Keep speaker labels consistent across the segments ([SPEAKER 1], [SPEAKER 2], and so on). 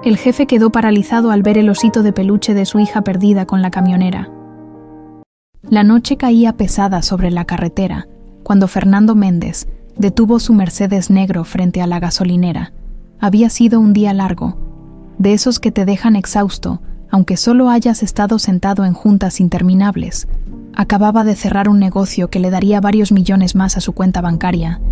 [SPEAKER 1] El jefe quedó paralizado al ver el osito de peluche de su hija perdida con la camionera. La noche caía pesada sobre la carretera cuando Fernando Méndez detuvo su Mercedes negro frente a la gasolinera. Había sido un día largo, de esos que te dejan exhausto, aunque solo hayas estado sentado en juntas interminables. Acababa de cerrar un negocio que le daría varios millones más a su cuenta bancaria.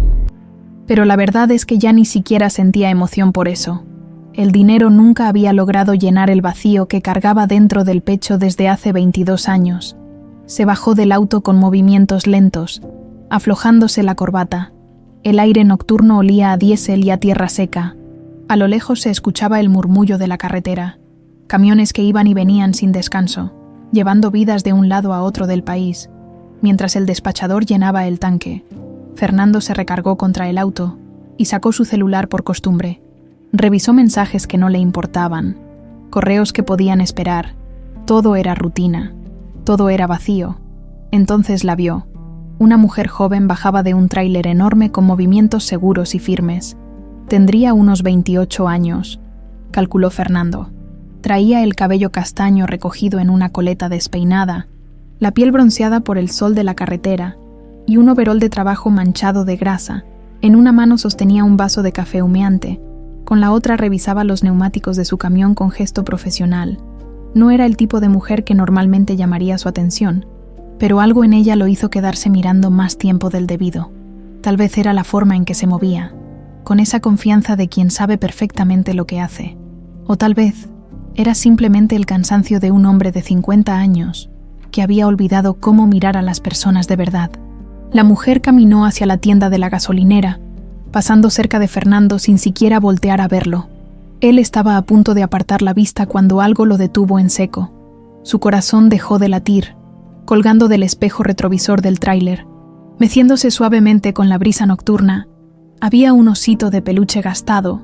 [SPEAKER 1] Pero la verdad es que ya ni siquiera sentía emoción por eso. El dinero nunca había logrado llenar el vacío que cargaba dentro del pecho desde hace 22 años. Se bajó del auto con movimientos lentos, aflojándose la corbata. El aire nocturno olía a diésel y a tierra seca. A lo lejos se escuchaba el murmullo de la carretera. Camiones que iban y venían sin descanso, llevando vidas de un lado a otro del país. Mientras el despachador llenaba el tanque, Fernando se recargó contra el auto y sacó su celular por costumbre. Revisó mensajes que no le importaban, correos que podían esperar. Todo era rutina, todo era vacío. Entonces la vio. Una mujer joven bajaba de un tráiler enorme con movimientos seguros y firmes. Tendría unos 28 años, calculó Fernando. Traía el cabello castaño recogido en una coleta despeinada, la piel bronceada por el sol de la carretera y un overol de trabajo manchado de grasa. En una mano sostenía un vaso de café humeante. Con la otra revisaba los neumáticos de su camión con gesto profesional. No era el tipo de mujer que normalmente llamaría su atención, pero algo en ella lo hizo quedarse mirando más tiempo del debido. Tal vez era la forma en que se movía, con esa confianza de quien sabe perfectamente lo que hace. O tal vez era simplemente el cansancio de un hombre de 50 años que había olvidado cómo mirar a las personas de verdad. La mujer caminó hacia la tienda de la gasolinera, pasando cerca de Fernando sin siquiera voltear a verlo. Él estaba a punto de apartar la vista cuando algo lo detuvo en seco. Su corazón dejó de latir, colgando del espejo retrovisor del tráiler. Meciéndose suavemente con la brisa nocturna, había un osito de peluche gastado,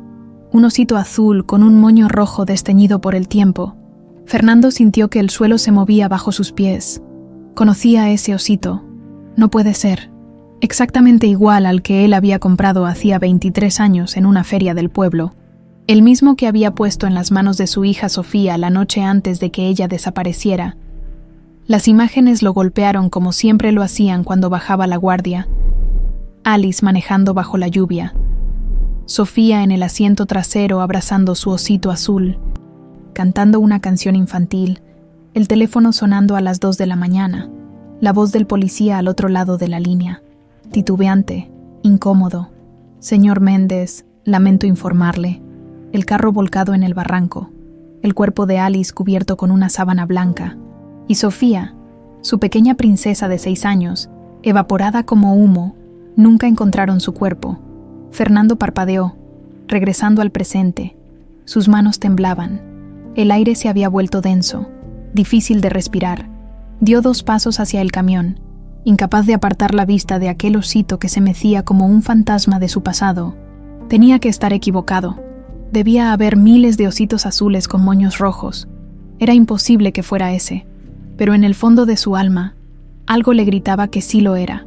[SPEAKER 1] un osito azul con un moño rojo desteñido por el tiempo. Fernando sintió que el suelo se movía bajo sus pies. Conocía a ese osito. No puede ser. Exactamente igual al que él había comprado hacía 23 años en una feria del pueblo, el mismo que había puesto en las manos de su hija Sofía la noche antes de que ella desapareciera. Las imágenes lo golpearon como siempre lo hacían cuando bajaba la guardia. Alice manejando bajo la lluvia, Sofía en el asiento trasero abrazando su osito azul, cantando una canción infantil, el teléfono sonando a las 2 de la mañana, la voz del policía al otro lado de la línea. Titubeante, incómodo. Señor Méndez, lamento informarle. El carro volcado en el barranco, el cuerpo de Alice cubierto con una sábana blanca, y Sofía, su pequeña princesa de 6 años, evaporada como humo. Nunca encontraron su cuerpo. Fernando parpadeó, regresando al presente. Sus manos temblaban. El aire se había vuelto denso, difícil de respirar. Dio 2 pasos hacia el camión, incapaz de apartar la vista de aquel osito que se mecía como un fantasma de su pasado. Tenía que estar equivocado. Debía haber miles de ositos azules con moños rojos. Era imposible que fuera ese. Pero en el fondo de su alma, algo le gritaba que sí lo era.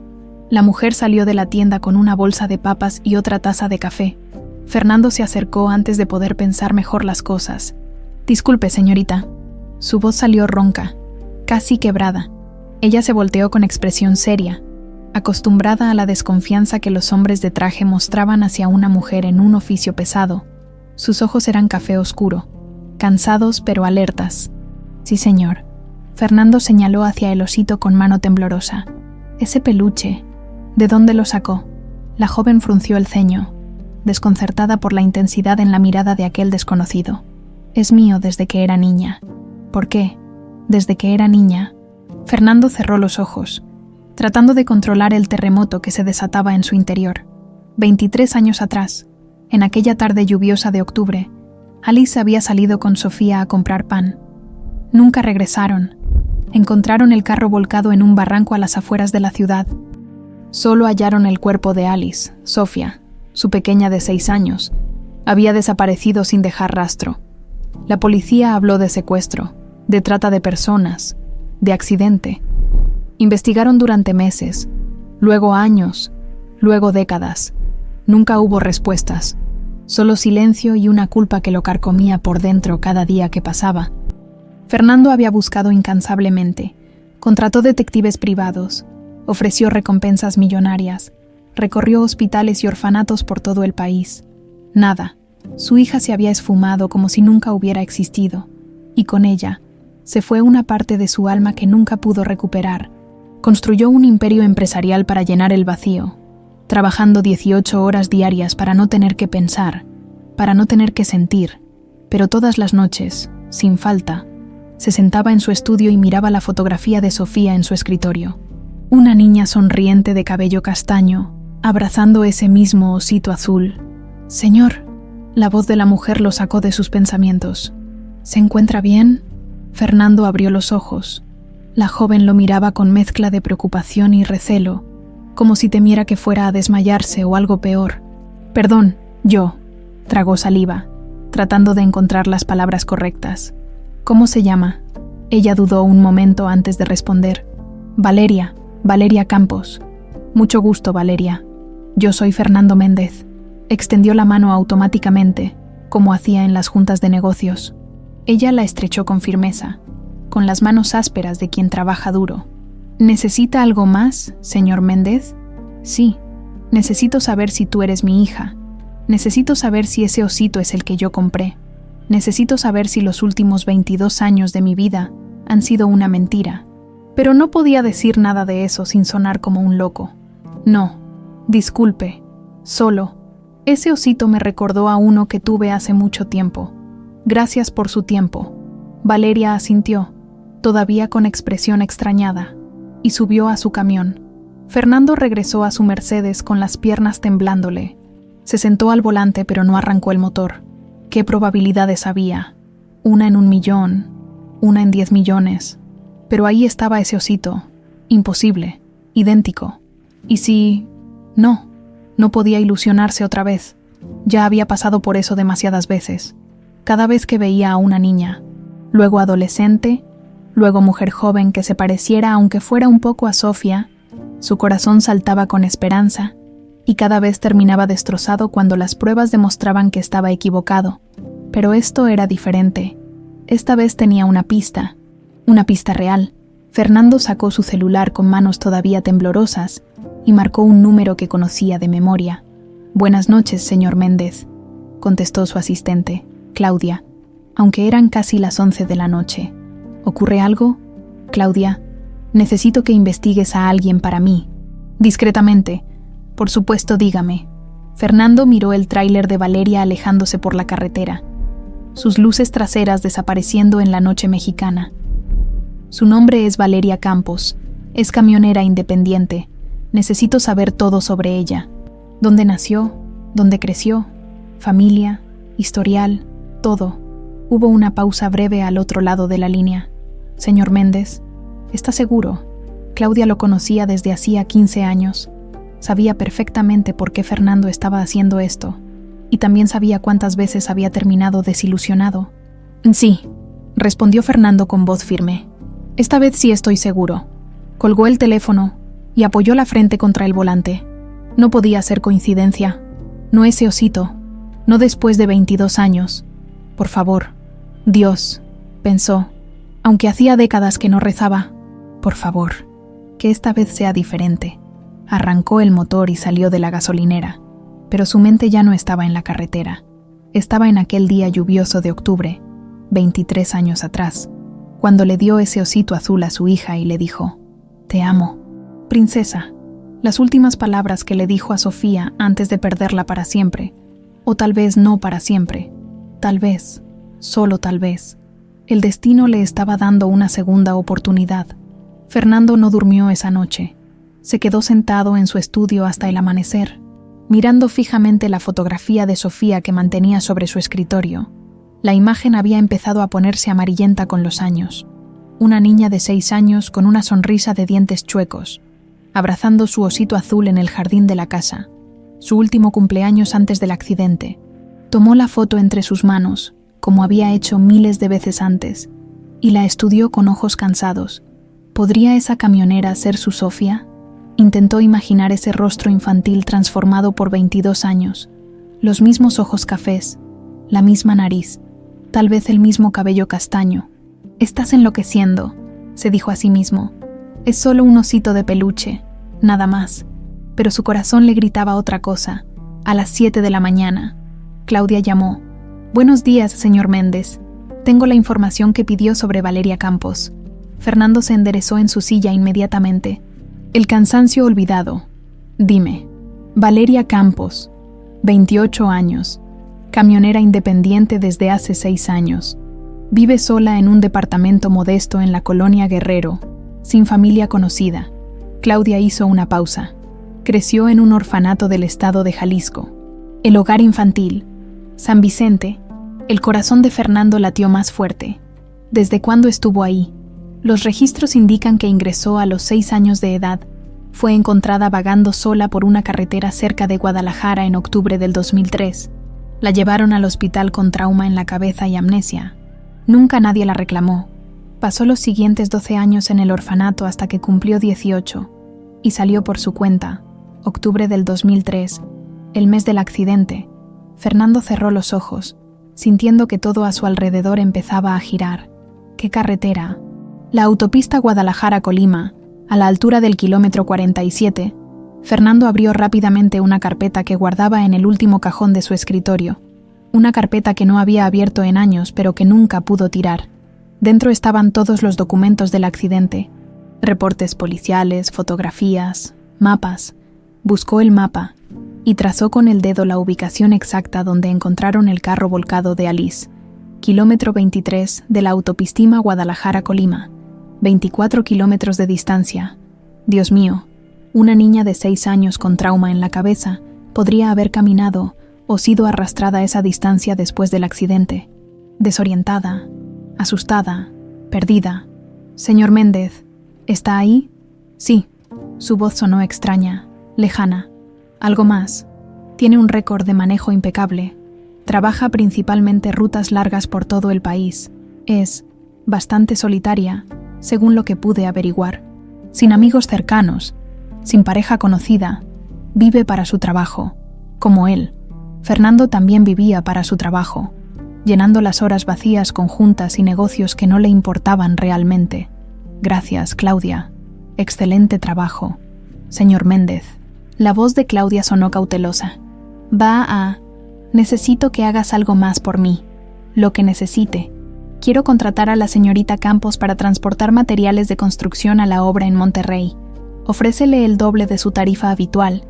[SPEAKER 1] La mujer salió de la tienda con una bolsa de papas y otra taza de café. Fernando se acercó antes de poder pensar mejor las cosas. «Disculpe, señorita». Su voz salió ronca, casi quebrada. Ella se volteó con expresión seria, acostumbrada a la desconfianza que los hombres de traje mostraban hacia una mujer en un oficio pesado. Sus ojos eran café oscuro, cansados pero alertas. «Sí, señor». Fernando señaló hacia el osito con mano temblorosa. «Ese peluche, ¿de dónde lo sacó?». La joven frunció el ceño, desconcertada por la intensidad en la mirada de aquel desconocido. «Es mío desde que era niña». «¿Por qué?». «Desde que era niña». Fernando cerró los ojos, tratando de controlar el terremoto que se desataba en su interior. 23 años atrás, en aquella tarde lluviosa de octubre, Alice había salido con Sofía a comprar pan. Nunca regresaron. Encontraron el carro volcado en un barranco a las afueras de la ciudad. Solo hallaron el cuerpo de Alice. Sofía, su pequeña de 6 años, había desaparecido sin dejar rastro. La policía habló de secuestro, de trata de personas, de accidente. Investigaron durante meses, luego años, luego décadas. Nunca hubo respuestas. Solo silencio y una culpa que lo carcomía por dentro cada día que pasaba. Fernando había buscado incansablemente, contrató detectives privados, ofreció recompensas millonarias, recorrió hospitales y orfanatos por todo el país. Nada. Su hija se había esfumado como si nunca hubiera existido, y con ella se fue una parte de su alma que nunca pudo recuperar. Construyó un imperio empresarial para llenar el vacío, trabajando 18 horas diarias para no tener que pensar, para no tener que sentir, pero todas las noches, sin falta, se sentaba en su estudio y miraba la fotografía de Sofía en su escritorio. Una niña sonriente de cabello castaño, abrazando ese mismo osito azul. «Señor», la voz de la mujer lo sacó de sus pensamientos. «¿Se encuentra bien?» Fernando abrió los ojos. La joven lo miraba con mezcla de preocupación y recelo, como si temiera que fuera a desmayarse o algo peor. «Perdón, yo», tragó saliva, tratando de encontrar las palabras correctas. «¿Cómo se llama?» Ella dudó un momento antes de responder. «Valeria, Valeria Campos». «Mucho gusto, Valeria. Yo soy Fernando Méndez». Extendió la mano automáticamente, como hacía en las juntas de negocios. Ella la estrechó con firmeza, con las manos ásperas de quien trabaja duro. «¿Necesita algo más, señor Méndez?» «Sí. Necesito saber si tú eres mi hija. Necesito saber si ese osito es el que yo compré. Necesito saber si los últimos 22 años de mi vida han sido una mentira». Pero no podía decir nada de eso sin sonar como un loco. «No, disculpe, solo. Ese osito me recordó a uno que tuve hace mucho tiempo. Gracias por su tiempo». Valeria asintió, todavía con expresión extrañada, y subió a su camión. Fernando regresó a su Mercedes con las piernas temblándole. Se sentó al volante pero no arrancó el motor. ¿Qué probabilidades había? 1 en 1.000.000, 1 en 10 millones. Pero ahí estaba ese osito, imposible, idéntico. ¿Y si...? No podía ilusionarse otra vez. Ya había pasado por eso demasiadas veces. Cada vez que veía a una niña, luego adolescente, luego mujer joven que se pareciera aunque fuera un poco a Sofía, su corazón saltaba con esperanza y cada vez terminaba destrozado cuando las pruebas demostraban que estaba equivocado. Pero esto era diferente. Esta vez tenía una pista real. Fernando sacó su celular con manos todavía temblorosas y marcó un número que conocía de memoria. «Buenas noches, señor Méndez», contestó su asistente, Claudia, aunque eran casi las 11 de la noche. «¿Ocurre algo? Claudia, necesito que investigues a alguien para mí». «Discretamente. Por supuesto, dígame». Fernando miró el tráiler de Valeria alejándose por la carretera, sus luces traseras desapareciendo en la noche mexicana. «Su nombre es Valeria Campos. Es camionera independiente. Necesito saber todo sobre ella. ¿Dónde nació? ¿Dónde creció? Familia, historial, todo». Hubo una pausa breve al otro lado de la línea. «Señor Méndez, ¿está seguro?» Claudia lo conocía desde hacía 15 años. Sabía perfectamente por qué Fernando estaba haciendo esto, y también sabía cuántas veces había terminado desilusionado. «Sí», respondió Fernando con voz firme. «Esta vez sí estoy seguro». Colgó el teléfono y apoyó la frente contra el volante. No podía ser coincidencia. No ese osito. No después de 22 años. Por favor. Dios, pensó, aunque hacía décadas que no rezaba. Por favor, que esta vez sea diferente. Arrancó el motor y salió de la gasolinera. Pero su mente ya no estaba en la carretera. Estaba en aquel día lluvioso de octubre, 23 años atrás, cuando le dio ese osito azul a su hija y le dijo: «Te amo, princesa». Las últimas palabras que le dijo a Sofía antes de perderla para siempre. O tal vez no para siempre. Tal vez, solo tal vez. El destino le estaba dando una segunda oportunidad. Fernando no durmió esa noche. Se quedó sentado en su estudio hasta el amanecer, mirando fijamente la fotografía de Sofía que mantenía sobre su escritorio. La imagen había empezado a ponerse amarillenta con los años. Una niña de 6 años con una sonrisa de dientes chuecos, abrazando su osito azul en el jardín de la casa, su último cumpleaños antes del accidente. Tomó la foto entre sus manos, como había hecho miles de veces antes, y la estudió con ojos cansados. ¿Podría esa camionera ser su Sofía? Intentó imaginar ese rostro infantil transformado por 22 años, Los mismos ojos cafés, la misma nariz, tal vez el mismo cabello castaño. «Estás enloqueciendo», se dijo a sí mismo. «Es solo un osito de peluche, nada más». Pero su corazón le gritaba otra cosa. A las 7 de la mañana, Claudia llamó. «Buenos días, señor Méndez. Tengo la información que pidió sobre Valeria Campos». Fernando se enderezó en su silla inmediatamente. El cansancio olvidado. «Dime». Valeria Campos, 28 años, camionera independiente desde hace 6 años. Vive sola en un departamento modesto en la colonia Guerrero, sin familia conocida. Claudia hizo una pausa. Creció en un orfanato del estado de Jalisco. El hogar infantil, San Vicente. El corazón de Fernando latió más fuerte. ¿Desde cuándo estuvo ahí? Los registros indican que ingresó a los 6 años de edad. Fue encontrada vagando sola por una carretera cerca de Guadalajara en octubre del 2003. La llevaron al hospital con trauma en la cabeza y amnesia. Nunca nadie la reclamó. Pasó los siguientes 12 años en el orfanato hasta que cumplió 18 y salió por su cuenta. Octubre del 2003, el mes del accidente. Fernando cerró los ojos, sintiendo que todo a su alrededor empezaba a girar. ¿Qué carretera? La autopista Guadalajara-Colima, a la altura del kilómetro 47. Fernando abrió rápidamente una carpeta que guardaba en el último cajón de su escritorio. Una carpeta que no había abierto en años, pero que nunca pudo tirar. Dentro estaban todos los documentos del accidente. Reportes policiales, fotografías, mapas. Buscó el mapa y trazó con el dedo la ubicación exacta donde encontraron el carro volcado de Alice. Kilómetro 23 de la autopista Guadalajara-Colima. 24 kilómetros de distancia. Dios mío, una niña de 6 años con trauma en la cabeza podría haber caminado o sido arrastrada esa distancia después del accidente. Desorientada, asustada, perdida. «Señor Méndez, ¿está ahí?» «Sí». Su voz sonó extraña, lejana. «¿Algo más?» «Tiene un récord de manejo impecable. Trabaja principalmente rutas largas por todo el país. Es bastante solitaria, según lo que pude averiguar. Sin amigos cercanos, sin pareja conocida. Vive para su trabajo, como él». Fernando también vivía para su trabajo, llenando las horas vacías con juntas y negocios que no le importaban realmente. «Gracias, Claudia. Excelente trabajo. Señor Méndez». La voz de Claudia sonó cautelosa. Necesito que hagas algo más por mí. Lo que necesite. Quiero contratar a la señorita Campos para transportar materiales de construcción a la obra en Monterrey. Ofrécele el doble de su tarifa habitual.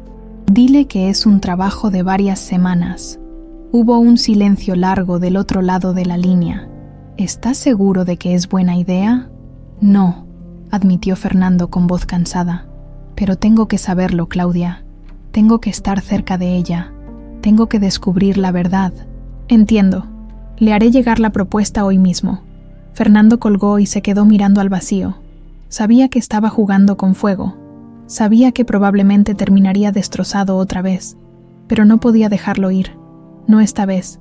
[SPEAKER 1] Dile que es un trabajo de varias semanas». Hubo un silencio largo del otro lado de la línea. «¿Estás seguro de que es buena idea?» «No», admitió Fernando con voz cansada. «Pero tengo que saberlo, Claudia. Tengo que estar cerca de ella. Tengo que descubrir la verdad». «Entiendo. Le haré llegar la propuesta hoy mismo». Fernando colgó y se quedó mirando al vacío. Sabía que estaba jugando con fuego. Sabía que probablemente terminaría destrozado otra vez, pero no podía dejarlo ir. No esta vez.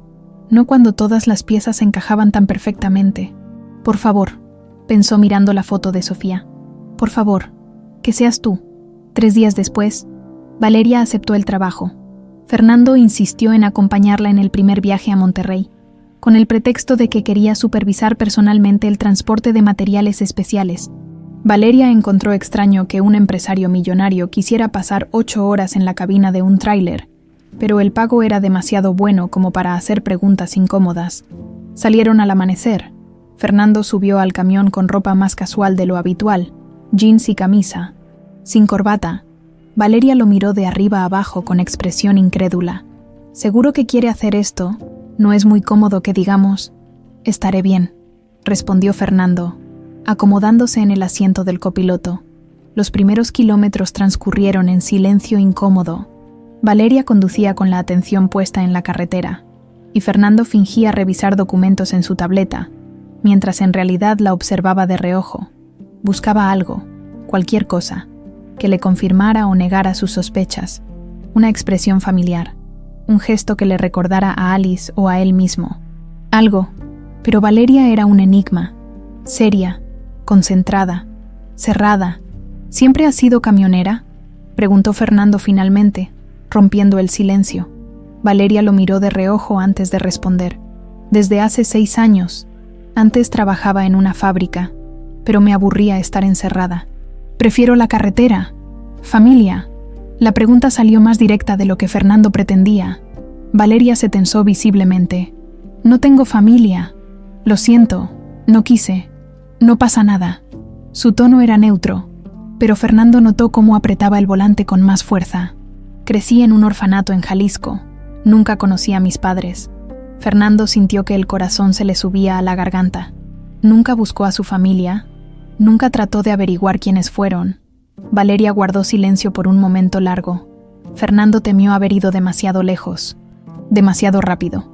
[SPEAKER 1] No cuando todas las piezas encajaban tan perfectamente. «Por favor», pensó mirando la foto de Sofía. «Por favor, que seas tú». 3 días después, Valeria aceptó el trabajo. Fernando insistió en acompañarla en el primer viaje a Monterrey, con el pretexto de que quería supervisar personalmente el transporte de materiales especiales. Valeria encontró extraño que un empresario millonario quisiera pasar 8 horas en la cabina de un tráiler, pero el pago era demasiado bueno como para hacer preguntas incómodas. Salieron al amanecer. Fernando subió al camión con ropa más casual de lo habitual, jeans y camisa, sin corbata. Valeria lo miró de arriba a abajo con expresión incrédula. «¿Seguro que quiere hacer esto? No es muy cómodo que digamos». «Estaré bien», respondió Fernando, acomodándose en el asiento del copiloto. Los primeros kilómetros transcurrieron en silencio incómodo. Valeria conducía con la atención puesta en la carretera, y Fernando fingía revisar documentos en su tableta, mientras en realidad la observaba de reojo. Buscaba algo, cualquier cosa, que le confirmara o negara sus sospechas. Una expresión familiar, un gesto que le recordara a Alice o a él mismo. Algo, pero Valeria era un enigma, seria, concentrada, cerrada. «¿Siempre has sido camionera?», preguntó Fernando finalmente, rompiendo el silencio. Valeria lo miró de reojo antes de responder. Desde hace 6 años. Antes trabajaba en una fábrica, pero me aburría estar encerrada. Prefiero la carretera. Familia. La pregunta salió más directa de lo que Fernando pretendía. Valeria se tensó visiblemente. No tengo familia. Lo siento. No quise. No pasa nada. Su tono era neutro, pero Fernando notó cómo apretaba el volante con más fuerza. Crecí en un orfanato en Jalisco. Nunca conocí a mis padres. Fernando sintió que el corazón se le subía a la garganta. Nunca buscó a su familia. Nunca trató de averiguar quiénes fueron. Valeria guardó silencio por un momento largo. Fernando temió haber ido demasiado lejos. Demasiado rápido.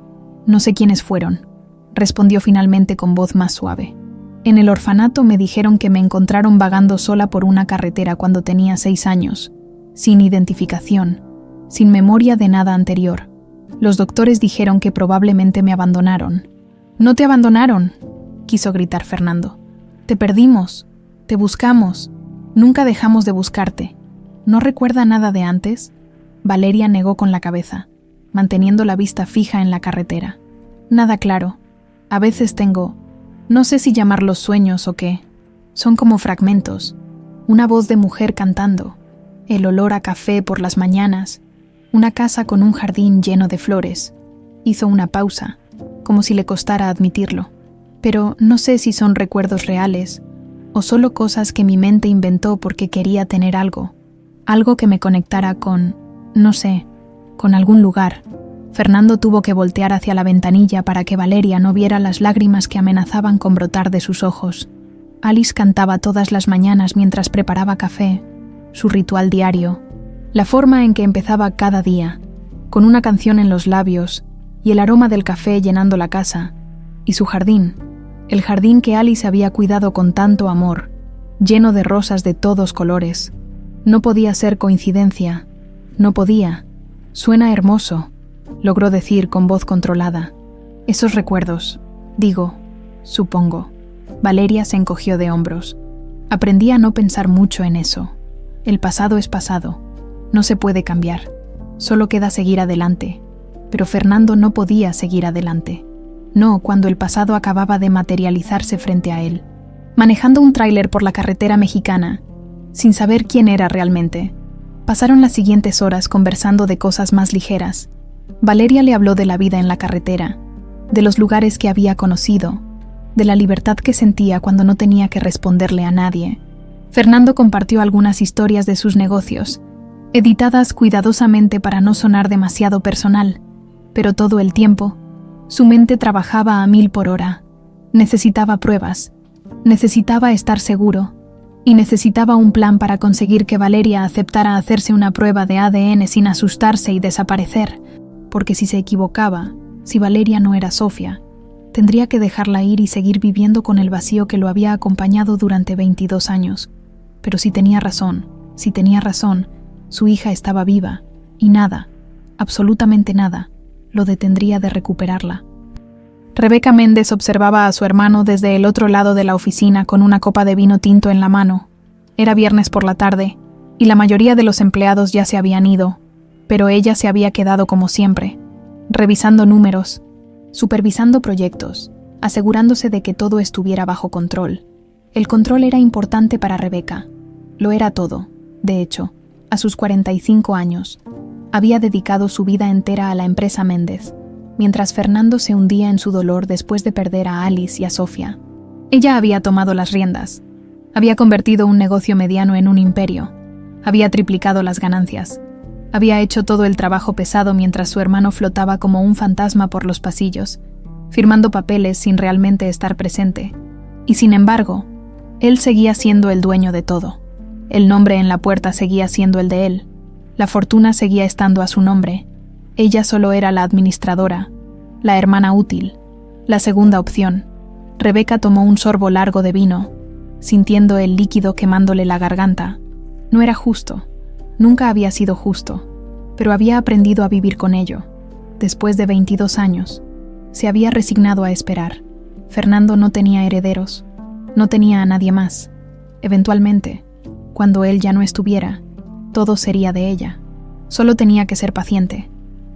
[SPEAKER 1] No sé quiénes fueron, respondió finalmente con voz más suave. En el orfanato me dijeron que me encontraron vagando sola por una carretera cuando tenía 6 años, sin identificación, sin memoria de nada anterior. Los doctores dijeron que probablemente me abandonaron. «¡No te abandonaron!», quiso gritar Fernando. «Te perdimos, te buscamos, nunca dejamos de buscarte. ¿No recuerda nada de antes?». Valeria negó con la cabeza, manteniendo la vista fija en la carretera. «Nada claro. A veces tengo, no sé si llamarlos sueños o qué. Son como fragmentos. Una voz de mujer cantando, el olor a café por las mañanas, una casa con un jardín lleno de flores». Hizo una pausa, como si le costara admitirlo. «Pero no sé si son recuerdos reales o solo cosas que mi mente inventó porque quería tener algo que me conectara con, no sé, con algún lugar». Fernando tuvo que voltear hacia la ventanilla para que Valeria no viera las lágrimas que amenazaban con brotar de sus ojos. Alice cantaba todas las mañanas mientras preparaba café, su ritual diario, la forma en que empezaba cada día, con una canción en los labios y el aroma del café llenando la casa, y su jardín, el jardín que Alice había cuidado con tanto amor, lleno de rosas de todos colores. No podía ser coincidencia, no podía. «Suena hermoso», logró decir con voz controlada. «Esos recuerdos, digo, supongo». Valeria se encogió de hombros. Aprendí a no pensar mucho en eso. El pasado es pasado. No se puede cambiar. Solo queda seguir adelante. Pero Fernando no podía seguir adelante. No, cuando el pasado acababa de materializarse frente a él. Manejando un tráiler por la carretera mexicana, sin saber quién era realmente, pasaron las siguientes horas conversando de cosas más ligeras. Valeria le habló de la vida en la carretera, de los lugares que había conocido, de la libertad que sentía cuando no tenía que responderle a nadie. Fernando compartió algunas historias de sus negocios, editadas cuidadosamente para no sonar demasiado personal, pero todo el tiempo, su mente trabajaba a 1000 por hora. Necesitaba pruebas, necesitaba estar seguro, y necesitaba un plan para conseguir que Valeria aceptara hacerse una prueba de ADN sin asustarse y desaparecer, porque si se equivocaba, si Valeria no era Sofía, tendría que dejarla ir y seguir viviendo con el vacío que lo había acompañado durante 22 años. Pero si tenía razón, su hija estaba viva, y nada, absolutamente nada, lo detendría de recuperarla. Rebeca Méndez observaba a su hermano desde el otro lado de la oficina con una copa de vino tinto en la mano. Era viernes por la tarde, y la mayoría de los empleados ya se habían ido, pero ella se había quedado como siempre, revisando números, supervisando proyectos, asegurándose de que todo estuviera bajo control. El control era importante para Rebeca. Lo era todo. De hecho, a sus 45 años, había dedicado su vida entera a la empresa Méndez, mientras Fernando se hundía en su dolor después de perder a Alice y a Sofía. Ella había tomado las riendas. Había convertido un negocio mediano en un imperio. Había triplicado las ganancias. Había hecho todo el trabajo pesado mientras su hermano flotaba como un fantasma por los pasillos, firmando papeles sin realmente estar presente. Y sin embargo, él seguía siendo el dueño de todo. El nombre en la puerta seguía siendo el de él. La fortuna seguía estando a su nombre. Ella solo era la administradora, la hermana útil, la segunda opción. Rebeca tomó un sorbo largo de vino, sintiendo el líquido quemándole la garganta. No era justo, nunca había sido justo, pero había aprendido a vivir con ello. Después de 22 años, se había resignado a esperar. Fernando no tenía herederos, no tenía a nadie más. Eventualmente, cuando él ya no estuviera, todo sería de ella. Solo tenía que ser paciente.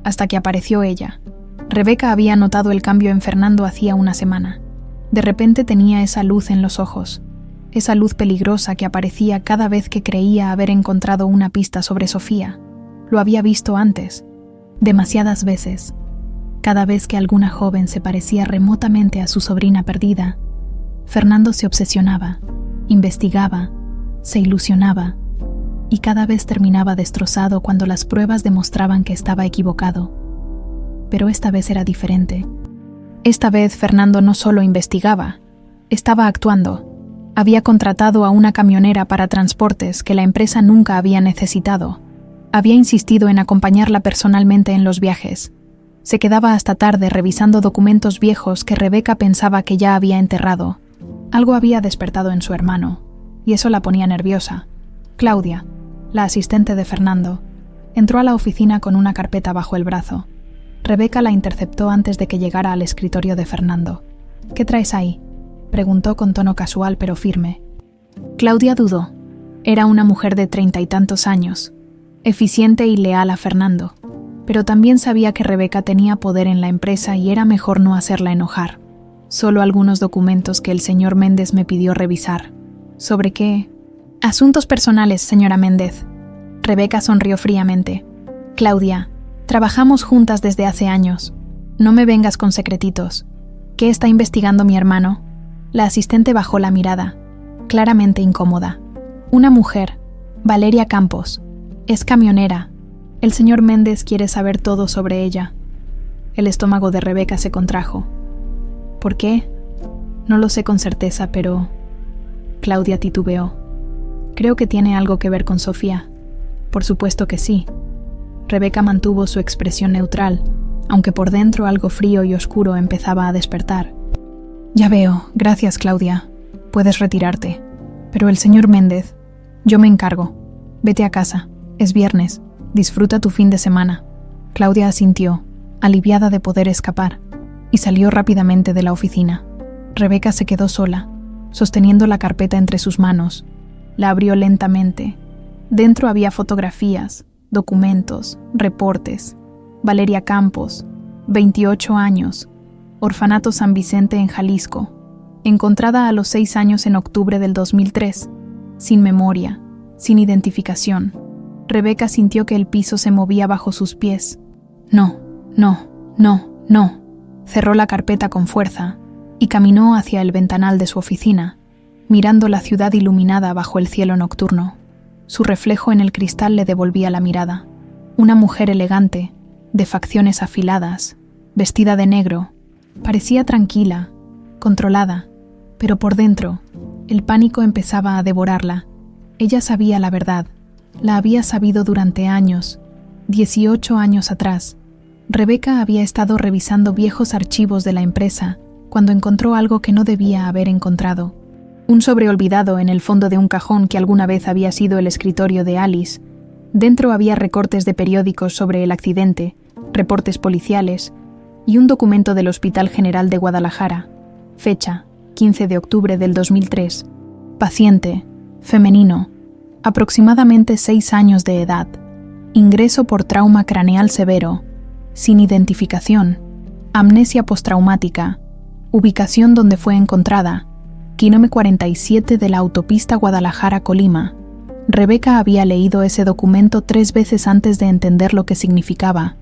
[SPEAKER 1] hasta que apareció ella. Rebeca había notado el cambio en Fernando hacía una semana. De repente tenía esa luz en los ojos, esa luz peligrosa que aparecía cada vez que creía haber encontrado una pista sobre Sofía. Lo había visto antes, demasiadas veces. Cada vez que alguna joven se parecía remotamente a su sobrina perdida, Fernando se obsesionaba, investigaba, se ilusionaba, y cada vez terminaba destrozado cuando las pruebas demostraban que estaba equivocado. Pero esta vez era diferente. Esta vez Fernando no solo investigaba, estaba actuando. Había contratado a una camionera para transportes que la empresa nunca había necesitado. Había insistido en acompañarla personalmente en los viajes. Se quedaba hasta tarde revisando documentos viejos que Rebeca pensaba que ya había enterrado. Algo había despertado en su hermano, y eso la ponía nerviosa. Claudia, la asistente de Fernando, entró a la oficina con una carpeta bajo el brazo. Rebeca la interceptó antes de que llegara al escritorio de Fernando. «¿Qué traes ahí?», preguntó con tono casual pero firme. Claudia dudó. Era una mujer de 30 y tantos años, eficiente y leal a Fernando, pero también sabía que Rebeca tenía poder en la empresa y era mejor no hacerla enojar. «Solo algunos documentos que el señor Méndez me pidió revisar». «¿Sobre qué?» «Asuntos personales, señora Méndez». Rebeca sonrió fríamente. «Claudia, trabajamos juntas desde hace años. No me vengas con secretitos. ¿Qué está investigando mi hermano?». La asistente bajó la mirada, claramente incómoda. «Una mujer, Valeria Campos. Es camionera. El señor Méndez quiere saber todo sobre ella». El estómago de Rebeca se contrajo. «¿Por qué?». «No lo sé con certeza, pero…». Claudia titubeó. «Creo que tiene algo que ver con Sofía». «Por supuesto que sí». Rebeca mantuvo su expresión neutral, aunque por dentro algo frío y oscuro empezaba a despertar. «Ya veo, gracias, Claudia. Puedes retirarte. Pero el señor Méndez, yo me encargo. Vete a casa. Es viernes. Disfruta tu fin de semana». Claudia asintió, aliviada de poder escapar, y salió rápidamente de la oficina. Rebeca se quedó sola, sosteniendo la carpeta entre sus manos. La abrió lentamente. Dentro había fotografías, documentos, reportes. Valeria Campos, 28 años, Orfanato San Vicente en Jalisco, encontrada a los 6 años en octubre del 2003, sin memoria, sin identificación. Rebeca sintió que el piso se movía bajo sus pies. No. Cerró la carpeta con fuerza y caminó hacia el ventanal de su oficina, mirando la ciudad iluminada bajo el cielo nocturno. Su reflejo en el cristal le devolvía la mirada. Una mujer elegante, de facciones afiladas, vestida de negro, parecía tranquila, controlada, pero por dentro, el pánico empezaba a devorarla. Ella sabía la verdad, la había sabido durante años, 18 años atrás. Rebeca había estado revisando viejos archivos de la empresa cuando encontró algo que no debía haber encontrado. Un sobre olvidado en el fondo de un cajón que alguna vez había sido el escritorio de Alice. Dentro había recortes de periódicos sobre el accidente, reportes policiales y un documento del Hospital General de Guadalajara. Fecha, 15 de octubre del 2003. Paciente, femenino, aproximadamente 6 años de edad. Ingreso por trauma craneal severo, sin identificación, amnesia postraumática, ubicación donde fue encontrada, kilómetro 47 de la autopista Guadalajara-Colima. Rebeca había leído ese documento 3 veces antes de entender lo que significaba.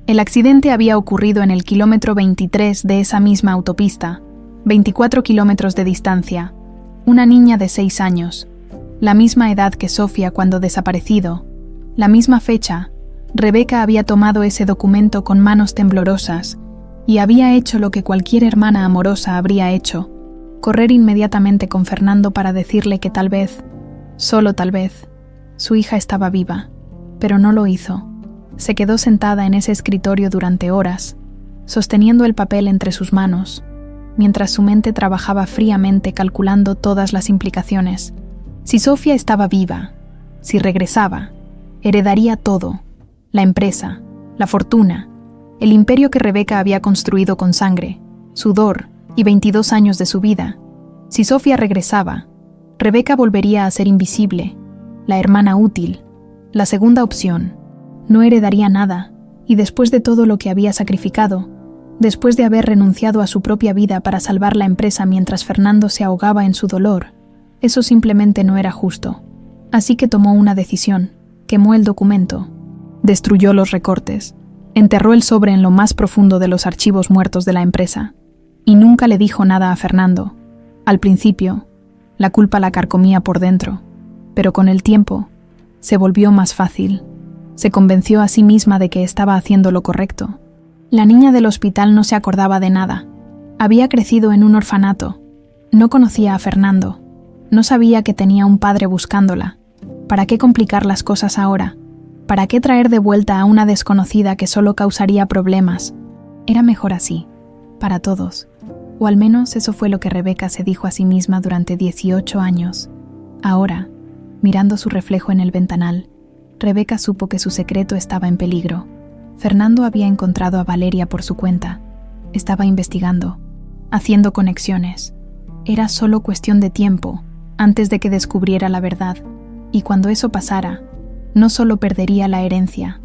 [SPEAKER 1] El accidente había ocurrido en el kilómetro 23 de esa misma autopista, 24 kilómetros de distancia. Una niña de 6 años, la misma edad que Sofía cuando desaparecido, la misma fecha. Rebeca había tomado ese documento con manos temblorosas y había hecho lo que cualquier hermana amorosa habría hecho: correr inmediatamente con Fernando para decirle que tal vez, solo tal vez, su hija estaba viva, pero no lo hizo. Se quedó sentada en ese escritorio durante horas, sosteniendo el papel entre sus manos, mientras su mente trabajaba fríamente calculando todas las implicaciones. Si Sofía estaba viva, si regresaba, heredaría todo: la empresa, la fortuna, el imperio que Rebeca había construido con sangre, sudor y 22 años de su vida. Si Sofía regresaba, Rebeca volvería a ser invisible, la hermana útil, la segunda opción. No heredaría nada Y después de todo lo que había sacrificado, después de haber renunciado a su propia vida para salvar la empresa mientras Fernando se ahogaba en su dolor, eso simplemente no era justo. Así que tomó una decisión, quemó el documento, destruyó los recortes, enterró el sobre en lo más profundo de los archivos muertos de la empresa, y nunca le dijo nada a Fernando. Al principio, la culpa la carcomía por dentro, pero con el tiempo, se volvió más fácil. Se convenció a sí misma de que estaba haciendo lo correcto. La niña del hospital no se acordaba de nada. Había crecido en un orfanato. No conocía a Fernando. No sabía que tenía un padre buscándola. ¿Para qué complicar las cosas ahora? ¿Para qué traer de vuelta a una desconocida que solo causaría problemas? Era mejor así, para todos. O al menos eso fue lo que Rebeca se dijo a sí misma durante 18 años. Ahora, mirando su reflejo en el ventanal, Rebeca supo que su secreto estaba en peligro. Fernando había encontrado a Valeria por su cuenta. Estaba investigando, haciendo conexiones. Era solo cuestión de tiempo, antes de que descubriera la verdad. Y cuando eso pasara, no solo perdería la herencia,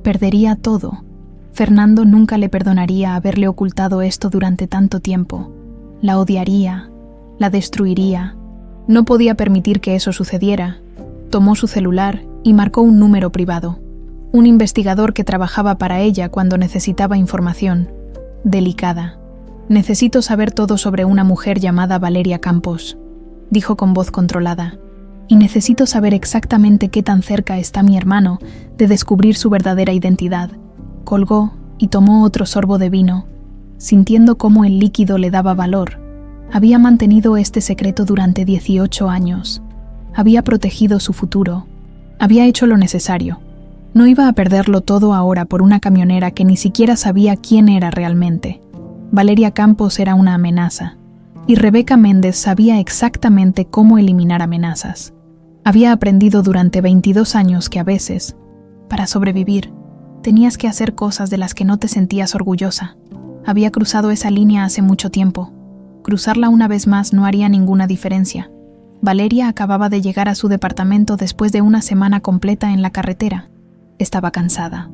[SPEAKER 1] perdería todo. Fernando nunca le perdonaría haberle ocultado esto durante tanto tiempo. La odiaría, la destruiría. No podía permitir que eso sucediera. Tomó su celular y marcó un número privado. Un investigador que trabajaba para ella cuando necesitaba información. Delicada. «Necesito saber todo sobre una mujer llamada Valeria Campos», dijo con voz controlada. «Y necesito saber exactamente qué tan cerca está mi hermano de descubrir su verdadera identidad». Colgó y tomó otro sorbo de vino, sintiendo cómo el líquido le daba valor. Había mantenido este secreto durante 18 años. Había protegido su futuro. Había hecho lo necesario. No iba a perderlo todo ahora por una camionera que ni siquiera sabía quién era realmente. Valeria Campos era una amenaza, y Rebeca Méndez sabía exactamente cómo eliminar amenazas. Había aprendido durante 22 años que a veces, para sobrevivir, tenías que hacer cosas de las que no te sentías orgullosa. Había cruzado esa línea hace mucho tiempo. Cruzarla una vez más no haría ninguna diferencia. Valeria acababa de llegar a su departamento después de una semana completa en la carretera. Estaba cansada.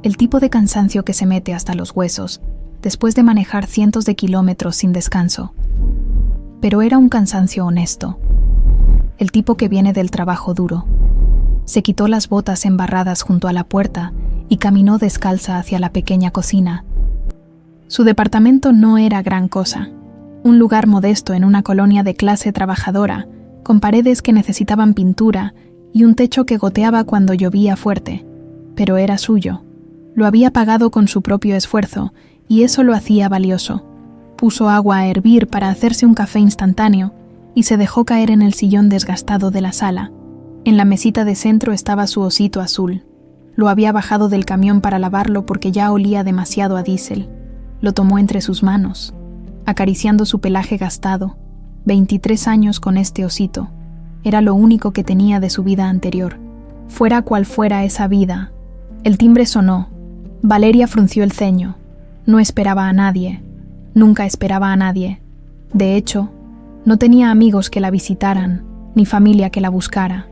[SPEAKER 1] El tipo de cansancio que se mete hasta los huesos, después de manejar cientos de kilómetros sin descanso. Pero era un cansancio honesto. El tipo que viene del trabajo duro. Se quitó las botas embarradas junto a la puerta y caminó descalza hacia la pequeña cocina. Su departamento no era gran cosa. Un lugar modesto en una colonia de clase trabajadora, con paredes que necesitaban pintura y un techo que goteaba cuando llovía fuerte. Pero era suyo. Lo había pagado con su propio esfuerzo, y eso lo hacía valioso. Puso agua a hervir para hacerse un café instantáneo y se dejó caer en el sillón desgastado de la sala. En la mesita de centro estaba su osito azul. Lo había bajado del camión para lavarlo porque ya olía demasiado a diésel. Lo tomó entre sus manos, acariciando su pelaje gastado. 23 años con este osito. Era lo único que tenía de su vida anterior. Fuera cual fuera esa vida. El timbre sonó. Valeria frunció el ceño. No esperaba a nadie. Nunca esperaba a nadie. De hecho, no tenía amigos que la visitaran, ni familia que la buscara.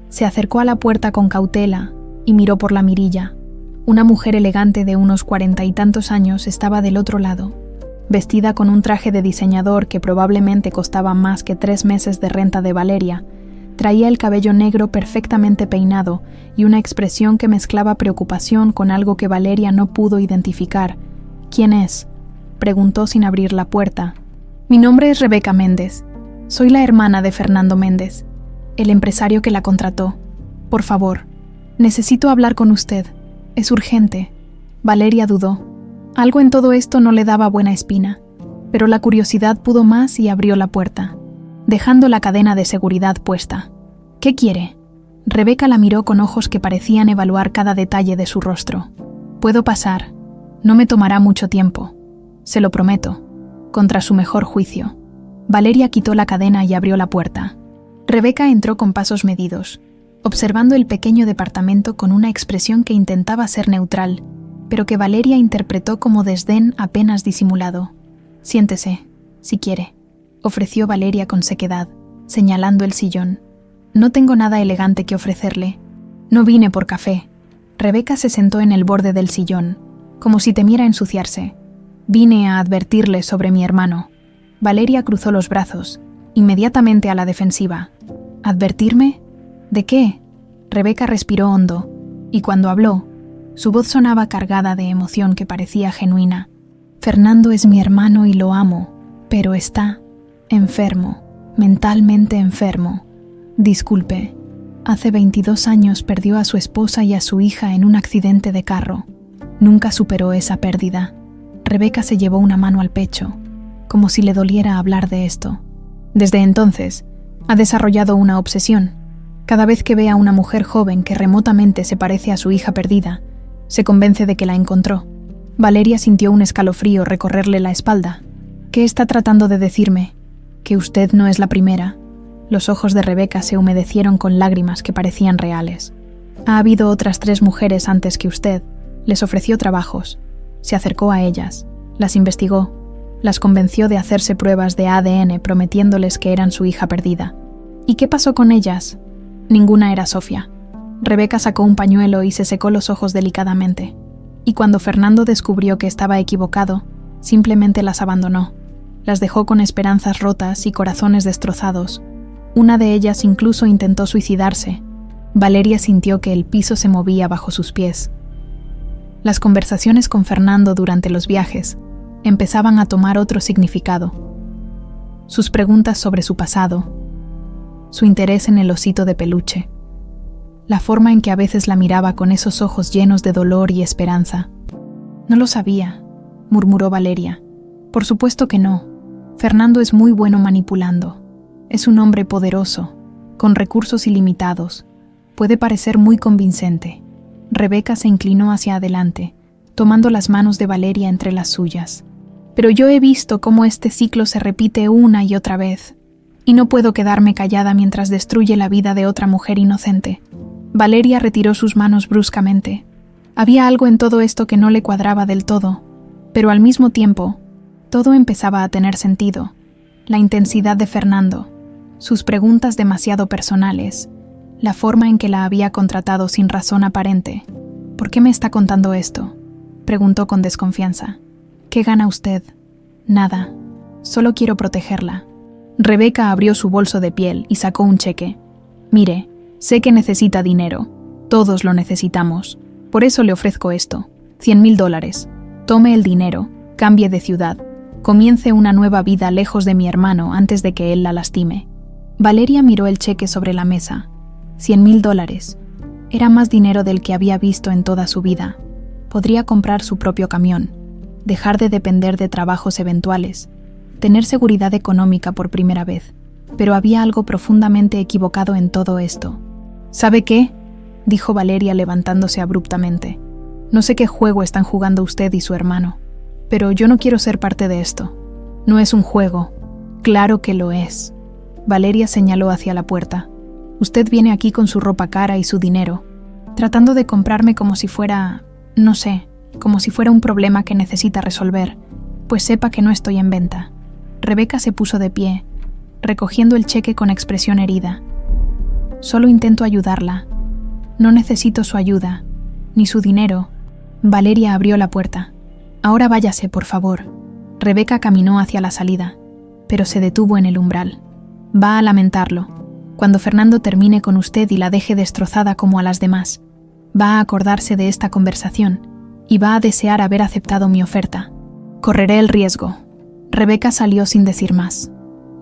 [SPEAKER 1] Se acercó a la puerta con cautela y miró por la mirilla. Una mujer elegante de unos 40 y tantos años estaba del otro lado, vestida con un traje de diseñador que probablemente costaba más que 3 meses de renta de Valeria. Traía el cabello negro perfectamente peinado y una expresión que mezclaba preocupación con algo que Valeria no pudo identificar. «¿Quién es?», preguntó sin abrir la puerta. «Mi nombre es Rebeca Méndez. Soy la hermana de Fernando Méndez, el empresario que la contrató. Por favor, necesito hablar con usted. Es urgente». Valeria dudó. Algo en todo esto no le daba buena espina, pero la curiosidad pudo más y abrió la puerta, dejando la cadena de seguridad puesta. «¿Qué quiere?». Rebeca la miró con ojos que parecían evaluar cada detalle de su rostro. «Puedo pasar. No me tomará mucho tiempo. Se lo prometo», contra su mejor juicio. Valeria quitó la cadena y abrió la puerta. Rebeca entró con pasos medidos, observando el pequeño departamento con una expresión que intentaba ser neutral, pero que Valeria interpretó como desdén apenas disimulado. «Siéntese, si quiere», ofreció Valeria con sequedad, señalando el sillón. «No tengo nada elegante que ofrecerle. No vine por café». Rebeca se sentó en el borde del sillón, como si temiera ensuciarse. Vine a advertirle sobre mi hermano. Valeria cruzó los brazos, inmediatamente a la defensiva. ¿Advertirme? ¿De qué? Rebeca respiró hondo, y cuando habló, su voz sonaba cargada de emoción que parecía genuina. Fernando es mi hermano y lo amo, pero está enfermo, mentalmente enfermo. Disculpe, hace 22 años perdió a su esposa y a su hija en un accidente de carro. Nunca superó esa pérdida. Rebeca se llevó una mano al pecho, como si le doliera hablar de esto. Desde entonces, ha desarrollado una obsesión. Cada vez que ve a una mujer joven que remotamente se parece a su hija perdida, se convence de que la encontró. Valeria sintió un escalofrío recorrerle la espalda. ¿Qué está tratando de decirme? ¿Que usted no es la primera? Los ojos de Rebeca se humedecieron con lágrimas que parecían reales. Ha habido otras 3 mujeres antes que usted. Les ofreció trabajos. Se acercó a ellas, las investigó, las convenció de hacerse pruebas de ADN prometiéndoles que eran su hija perdida. ¿Y qué pasó con ellas? Ninguna era Sofía. Rebeca sacó un pañuelo y se secó los ojos delicadamente. Y cuando Fernando descubrió que estaba equivocado, simplemente las abandonó. Las dejó con esperanzas rotas y corazones destrozados. Una de ellas incluso intentó suicidarse. Valeria sintió que el piso se movía bajo sus pies. Las conversaciones con Fernando durante los viajes empezaban a tomar otro significado. Sus preguntas sobre su pasado, su interés en el osito de peluche, la forma en que a veces la miraba con esos ojos llenos de dolor y esperanza. No lo sabía, murmuró Valeria. Por supuesto que no. Fernando es muy bueno manipulando. Es un hombre poderoso, con recursos ilimitados. Puede parecer muy convincente. Rebeca se inclinó hacia adelante, tomando las manos de Valeria entre las suyas. Pero yo he visto cómo este ciclo se repite una y otra vez, y no puedo quedarme callada mientras destruye la vida de otra mujer inocente. Valeria retiró sus manos bruscamente. Había algo en todo esto que no le cuadraba del todo, pero al mismo tiempo, todo empezaba a tener sentido. La intensidad de Fernando, sus preguntas demasiado personales, la forma en que la había contratado sin razón aparente. ¿Por qué me está contando esto?, preguntó con desconfianza. ¿Qué gana usted? Nada. Solo quiero protegerla. Rebeca abrió su bolso de piel y sacó un cheque. Mire, sé que necesita dinero. Todos lo necesitamos. Por eso le ofrezco esto. $100,000. Tome el dinero, cambie de ciudad, comience una nueva vida lejos de mi hermano antes de que él la lastime. Valeria miró el cheque sobre la mesa. $100,000. Era más dinero del que había visto en toda su vida. Podría comprar su propio camión, dejar de depender de trabajos eventuales, tener seguridad económica por primera vez. Pero había algo profundamente equivocado en todo esto. ¿Sabe qué?, dijo Valeria levantándose abruptamente. No sé qué juego están jugando usted y su hermano, pero yo no quiero ser parte de esto. No es un juego. Claro que lo es. Valeria señaló hacia la puerta. Usted viene aquí con su ropa cara y su dinero, tratando de comprarme como si fuera, no sé, como si fuera un problema que necesita resolver, pues sepa que no estoy en venta. Rebeca se puso de pie, recogiendo el cheque con expresión herida. Solo intento ayudarla. No necesito su ayuda, ni su dinero. Valeria abrió la puerta. Ahora váyase, por favor. Rebeca caminó hacia la salida, pero se detuvo en el umbral. Va a lamentarlo. Cuando Fernando termine con usted y la deje destrozada como a las demás, va a acordarse de esta conversación y va a desear haber aceptado mi oferta. Correré el riesgo. Rebeca salió sin decir más.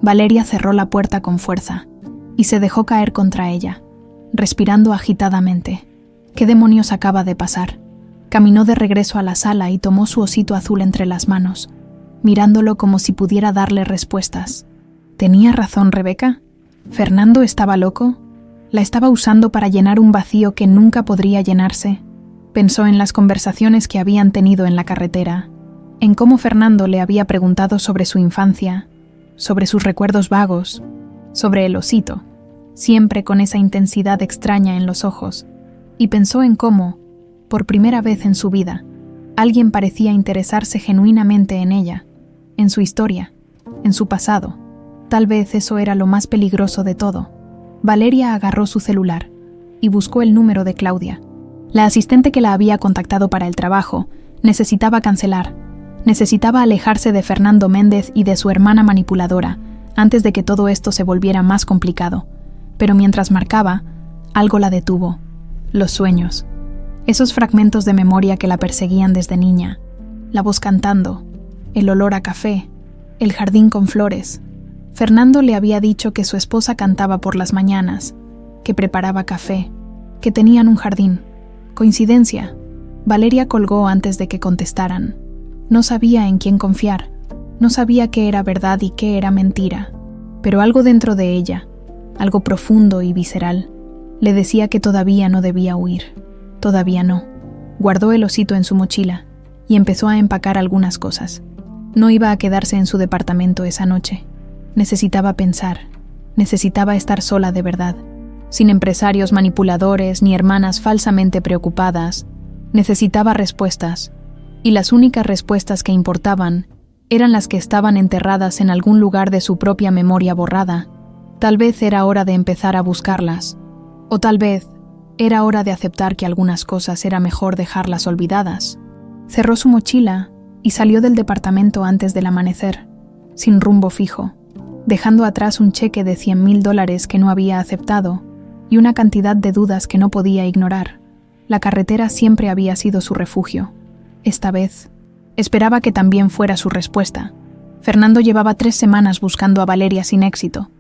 [SPEAKER 1] Valeria cerró la puerta con fuerza y se dejó caer contra ella, respirando agitadamente. ¿Qué demonios acaba de pasar? Caminó de regreso a la sala y tomó su osito azul entre las manos, mirándolo como si pudiera darle respuestas. ¿Tenía razón Rebeca? ¿Fernando estaba loco? ¿La estaba usando para llenar un vacío que nunca podría llenarse? Pensó en las conversaciones que habían tenido en la carretera, en cómo Fernando le había preguntado sobre su infancia, sobre sus recuerdos vagos, sobre el osito, siempre con esa intensidad extraña en los ojos, y pensó en cómo, por primera vez en su vida, alguien parecía interesarse genuinamente en ella, en su historia, en su pasado. Tal vez eso era lo más peligroso de todo. Valeria agarró su celular y buscó el número de Claudia. La asistente que la había contactado para el trabajo Necesitaba cancelar. Necesitaba alejarse de Fernando Méndez y de su hermana manipuladora, antes de que todo esto se volviera más complicado. Pero mientras marcaba, algo la detuvo. Los sueños. Esos fragmentos de memoria que la perseguían desde niña. La voz cantando, el olor a café, el jardín con flores. Fernando le había dicho que su esposa cantaba por las mañanas, que preparaba café, que tenían un jardín. Coincidencia. Valeria colgó antes de que contestaran. No sabía en quién confiar. No sabía qué era verdad y qué era mentira. Pero algo dentro de ella, algo profundo y visceral, le decía que todavía no debía huir. Todavía no. Guardó el osito en su mochila y empezó a empacar algunas cosas. No iba a quedarse en su departamento esa noche. Necesitaba pensar. Necesitaba estar sola de verdad, sin empresarios manipuladores ni hermanas falsamente preocupadas. Necesitaba respuestas, y las únicas respuestas que importaban eran las que estaban enterradas en algún lugar de su propia memoria borrada. Tal vez era hora de empezar a buscarlas, o tal vez era hora de aceptar que algunas cosas era mejor dejarlas olvidadas. Cerró su mochila y salió del departamento antes del amanecer, sin rumbo fijo, dejando atrás un cheque de $100,000 que no había aceptado y una cantidad de dudas que no podía ignorar. La carretera siempre había sido su refugio. Esta vez, esperaba que también fuera su respuesta. Fernando llevaba 3 semanas buscando a Valeria sin éxito.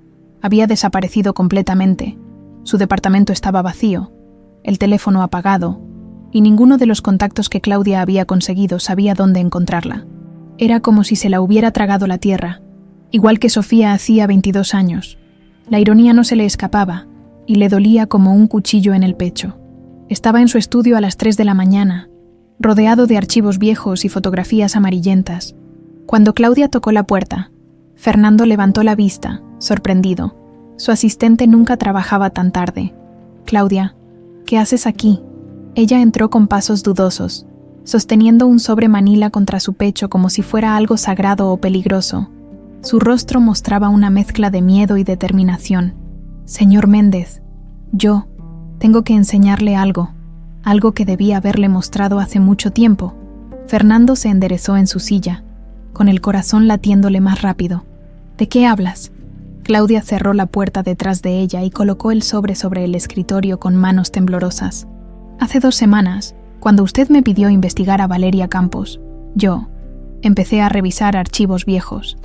[SPEAKER 1] Había desaparecido completamente. Su departamento estaba vacío, el teléfono apagado, y ninguno de los contactos que Claudia había conseguido sabía dónde encontrarla. Era como si se la hubiera tragado la tierra, igual que Sofía hacía 22 años. La ironía no se le escapaba, y le dolía como un cuchillo en el pecho. Estaba en su estudio a las 3 de la mañana, rodeado de archivos viejos y fotografías amarillentas. Cuando Claudia tocó la puerta, Fernando levantó la vista, sorprendido. Su asistente nunca trabajaba tan tarde. «Claudia, ¿qué haces aquí?» Ella entró con pasos dudosos, sosteniendo un sobre manila contra su pecho como si fuera algo sagrado o peligroso. Su rostro mostraba una mezcla de miedo y determinación. «Señor Méndez, yo tengo que enseñarle algo que debía haberle mostrado hace mucho tiempo». Fernando se enderezó en su silla, con el corazón latiéndole más rápido. «¿De qué hablas?» Claudia cerró la puerta detrás de ella y colocó el sobre el escritorio con manos temblorosas. «Hace 2 semanas, cuando usted me pidió investigar a Valeria Campos, yo empecé a revisar archivos viejos.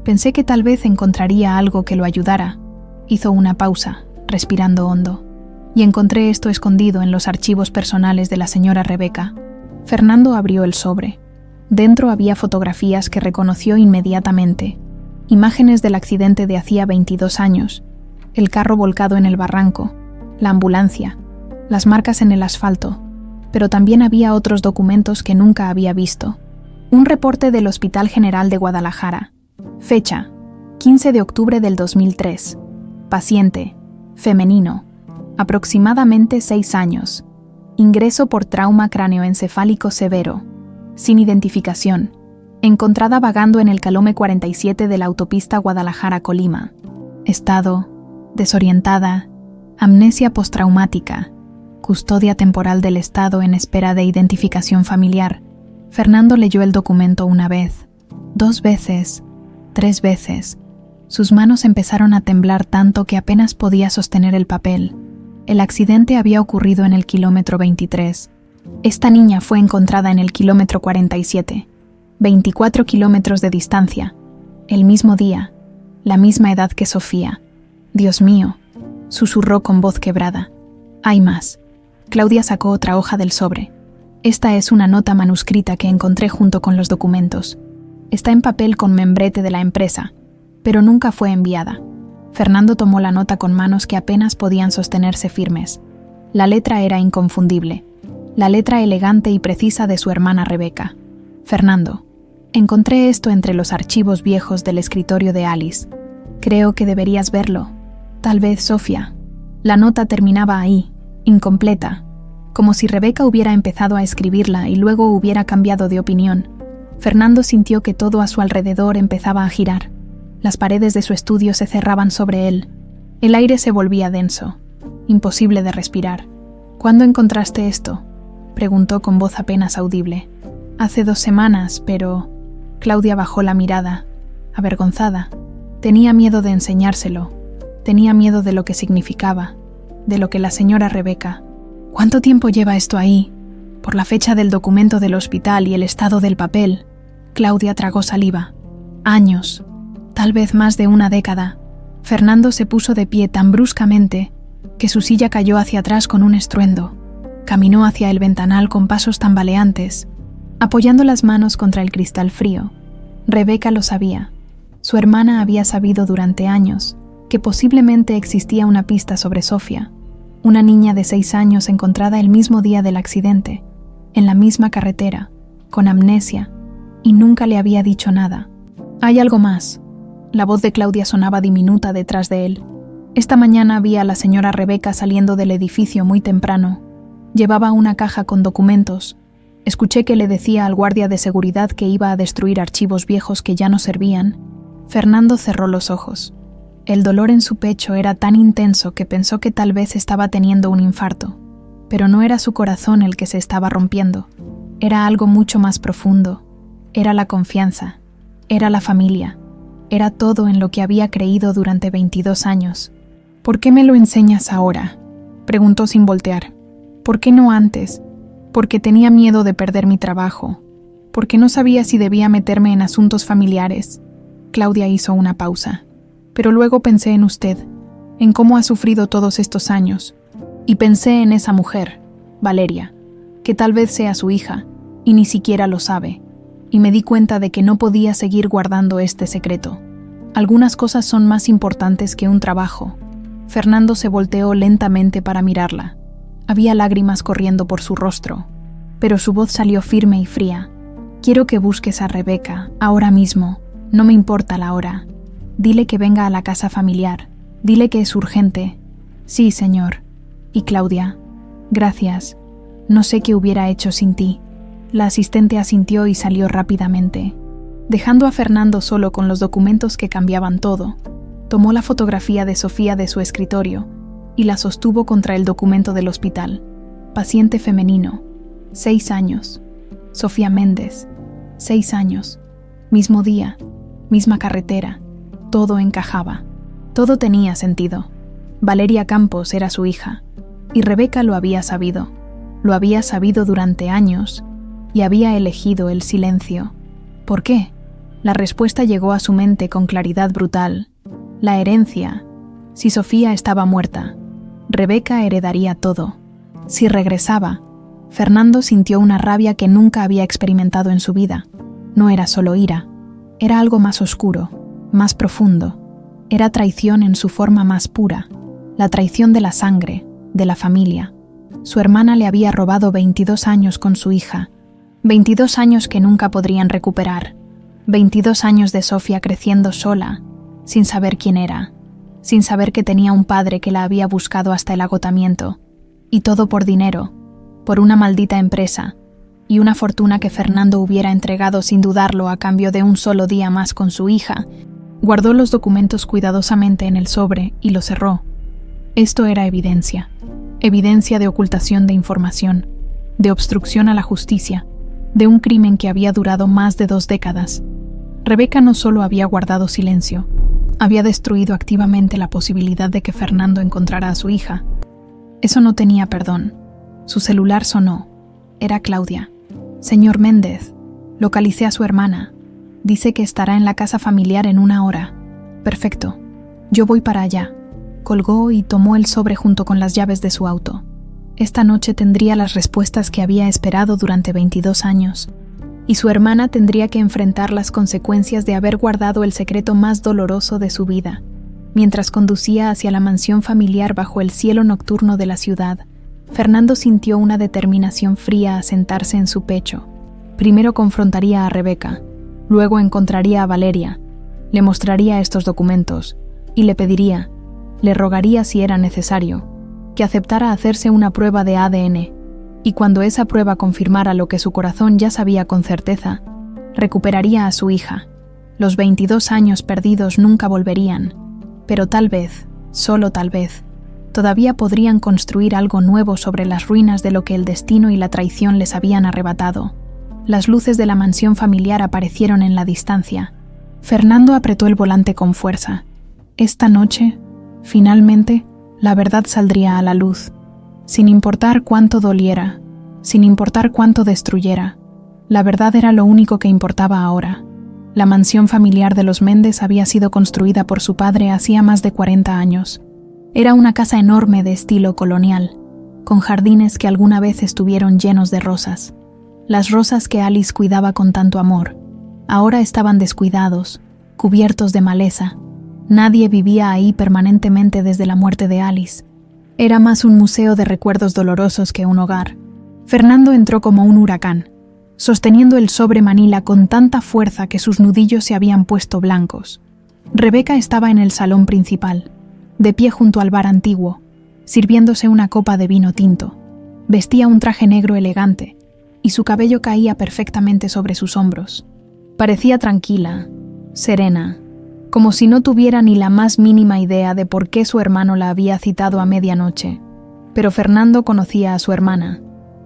[SPEAKER 1] Pensé que tal vez encontraría algo que lo ayudara». Hizo una pausa, respirando hondo. «Y encontré esto escondido en los archivos personales de la señora Rebeca». Fernando abrió el sobre. Dentro había fotografías que reconoció inmediatamente. Imágenes del accidente de hacía 22 años, el carro volcado en el barranco, la ambulancia, las marcas en el asfalto, pero también había otros documentos que nunca había visto. Un reporte del Hospital General de Guadalajara. Fecha: 15 de octubre del 2003. Paciente: femenino, aproximadamente 6 años. Ingreso por trauma cráneoencefálico severo. Sin identificación. Encontrada vagando en el Calome 47 de la autopista Guadalajara-Colima. Estado: desorientada, amnesia postraumática, custodia temporal del Estado en espera de identificación familiar. Fernando leyó el documento una vez, 2 veces, 3 veces. Sus manos empezaron a temblar tanto que apenas podía sostener el papel. El accidente había ocurrido en el kilómetro 23. Esta niña fue encontrada en el kilómetro 47. 24 kilómetros de distancia, el mismo día, la misma edad que Sofía. «Dios mío», susurró con voz quebrada. «Hay más». Claudia sacó otra hoja del sobre. «Esta es una nota manuscrita que encontré junto con los documentos. Está en papel con membrete de la empresa, pero nunca fue enviada». Fernando tomó la nota con manos que apenas podían sostenerse firmes. La letra era inconfundible, la letra elegante y precisa de su hermana Rebeca. «Fernando, encontré esto entre los archivos viejos del escritorio de Alice. Creo que deberías verlo. Tal vez Sofía». La nota terminaba ahí, incompleta, como si Rebeca hubiera empezado a escribirla y luego hubiera cambiado de opinión. Fernando sintió que todo a su alrededor empezaba a girar. Las paredes de su estudio se cerraban sobre él. El aire se volvía denso, imposible de respirar. «¿Cuándo encontraste esto?», preguntó con voz apenas audible. Hace 2 semanas, pero... Claudia bajó la mirada, avergonzada. Tenía miedo de enseñárselo. Tenía miedo de lo que significaba, de lo que la señora Rebeca... ¿Cuánto tiempo lleva esto ahí? Por la fecha del documento del hospital y el estado del papel. Claudia tragó saliva. Años, tal vez más de 1 década. Fernando se puso de pie tan bruscamente que su silla cayó hacia atrás con un estruendo. Caminó hacia el ventanal con pasos tambaleantes, apoyando las manos contra el cristal frío. Rebeca lo sabía. Su hermana había sabido durante años que posiblemente existía una pista sobre Sofía, una niña de 6 años encontrada el mismo día del accidente, en la misma carretera, con amnesia, y nunca le había dicho nada. Hay algo más. La voz de Claudia sonaba diminuta detrás de él. Esta mañana vi a la señora Rebeca saliendo del edificio muy temprano. Llevaba una caja con documentos. Escuché que le decía al guardia de seguridad que iba a destruir archivos viejos que ya no servían. Fernando cerró los ojos. El dolor en su pecho era tan intenso que pensó que tal vez estaba teniendo un infarto. Pero no era su corazón el que se estaba rompiendo. Era algo mucho más profundo. Era la confianza. Era la familia. Era todo en lo que había creído durante 22 años. ¿Por qué me lo enseñas ahora?, preguntó sin voltear. ¿Por qué no antes? Porque tenía miedo de perder mi trabajo. Porque no sabía si debía meterme en asuntos familiares. Claudia hizo una pausa. Pero luego pensé en usted, en cómo ha sufrido todos estos años. Y pensé en esa mujer, Valeria, que tal vez sea su hija, y ni siquiera lo sabe. Y me di cuenta de que no podía seguir guardando este secreto. Algunas cosas son más importantes que un trabajo. Fernando se volteó lentamente para mirarla. Había lágrimas corriendo por su rostro, pero su voz salió firme y fría. Quiero que busques a Rebeca, ahora mismo. No me importa la hora. Dile que venga a la casa familiar. Dile que es urgente. Sí, señor. Y Claudia, gracias. No sé qué hubiera hecho sin ti. La asistente asintió y salió rápidamente. Dejando a Fernando solo con los documentos que cambiaban todo, tomó la fotografía de Sofía de su escritorio y la sostuvo contra el documento del hospital. Paciente femenino, 6 años. Sofía Méndez, 6 años. Mismo día, misma carretera. Todo encajaba. Todo tenía sentido. Valeria Campos era su hija, y Rebeca lo había sabido. Lo había sabido durante años, y había elegido el silencio. ¿Por qué? La respuesta llegó a su mente con claridad brutal. La herencia. Si Sofía estaba muerta, Rebeca heredaría todo. Si regresaba, Fernando sintió una rabia que nunca había experimentado en su vida. No era solo ira, era algo más oscuro, más profundo. Era traición en su forma más pura, la traición de la sangre, de la familia. Su hermana le había robado 22 años con su hija, 22 años que nunca podrían recuperar, 22 años de Sofía creciendo sola, sin saber quién era, sin saber que tenía un padre que la había buscado hasta el agotamiento, y todo por dinero, por una maldita empresa, y una fortuna que Fernando hubiera entregado sin dudarlo a cambio de un solo día más con su hija. Guardó los documentos cuidadosamente en el sobre y lo cerró. Esto era evidencia. Evidencia de ocultación de información, de obstrucción a la justicia, de un crimen que había durado más de 2 décadas. Rebeca no solo había guardado silencio, había destruido activamente la posibilidad de que Fernando encontrara a su hija. Eso no tenía perdón. Su celular sonó. Era Claudia. Señor Méndez, localicé a su hermana. Dice que estará en la casa familiar en 1 hora. Perfecto. Yo voy para allá. Colgó y tomó el sobre junto con las llaves de su auto. Esta noche tendría las respuestas que había esperado durante 22 años. Y su hermana tendría que enfrentar las consecuencias de haber guardado el secreto más doloroso de su vida. Mientras conducía hacia la mansión familiar bajo el cielo nocturno de la ciudad, Fernando sintió una determinación fría asentarse en su pecho. Primero confrontaría a Rebeca, luego encontraría a Valeria, le mostraría estos documentos y le pediría, le rogaría si era necesario, que aceptara hacerse una prueba de ADN, y cuando esa prueba confirmara lo que su corazón ya sabía con certeza, recuperaría a su hija. Los 22 años perdidos nunca volverían, pero tal vez, solo tal vez, todavía podrían construir algo nuevo sobre las ruinas de lo que el destino y la traición les habían arrebatado. Las luces de la mansión familiar aparecieron en la distancia. Fernando apretó el volante con fuerza. Esta noche, finalmente, la verdad saldría a la luz. Sin importar cuánto doliera, sin importar cuánto destruyera, la verdad era lo único que importaba ahora. La mansión familiar de los Méndez había sido construida por su padre hacía más de 40 años. Era una casa enorme de estilo colonial, con jardines que alguna vez estuvieron llenos de rosas. Las rosas que Alice cuidaba con tanto amor, ahora estaban descuidados, cubiertos de maleza. Nadie vivía ahí permanentemente desde la muerte de Alice. Era más un museo de recuerdos dolorosos que un hogar. Fernando entró como un huracán, sosteniendo el sobre Manila con tanta fuerza que sus nudillos se habían puesto blancos. Rebeca estaba en el salón principal, de pie junto al bar antiguo, sirviéndose una copa de vino tinto. Vestía un traje negro elegante, y su cabello caía perfectamente sobre sus hombros. Parecía tranquila, serena, como si no tuviera ni la más mínima idea de por qué su hermano la había citado a medianoche. Pero Fernando conocía a su hermana,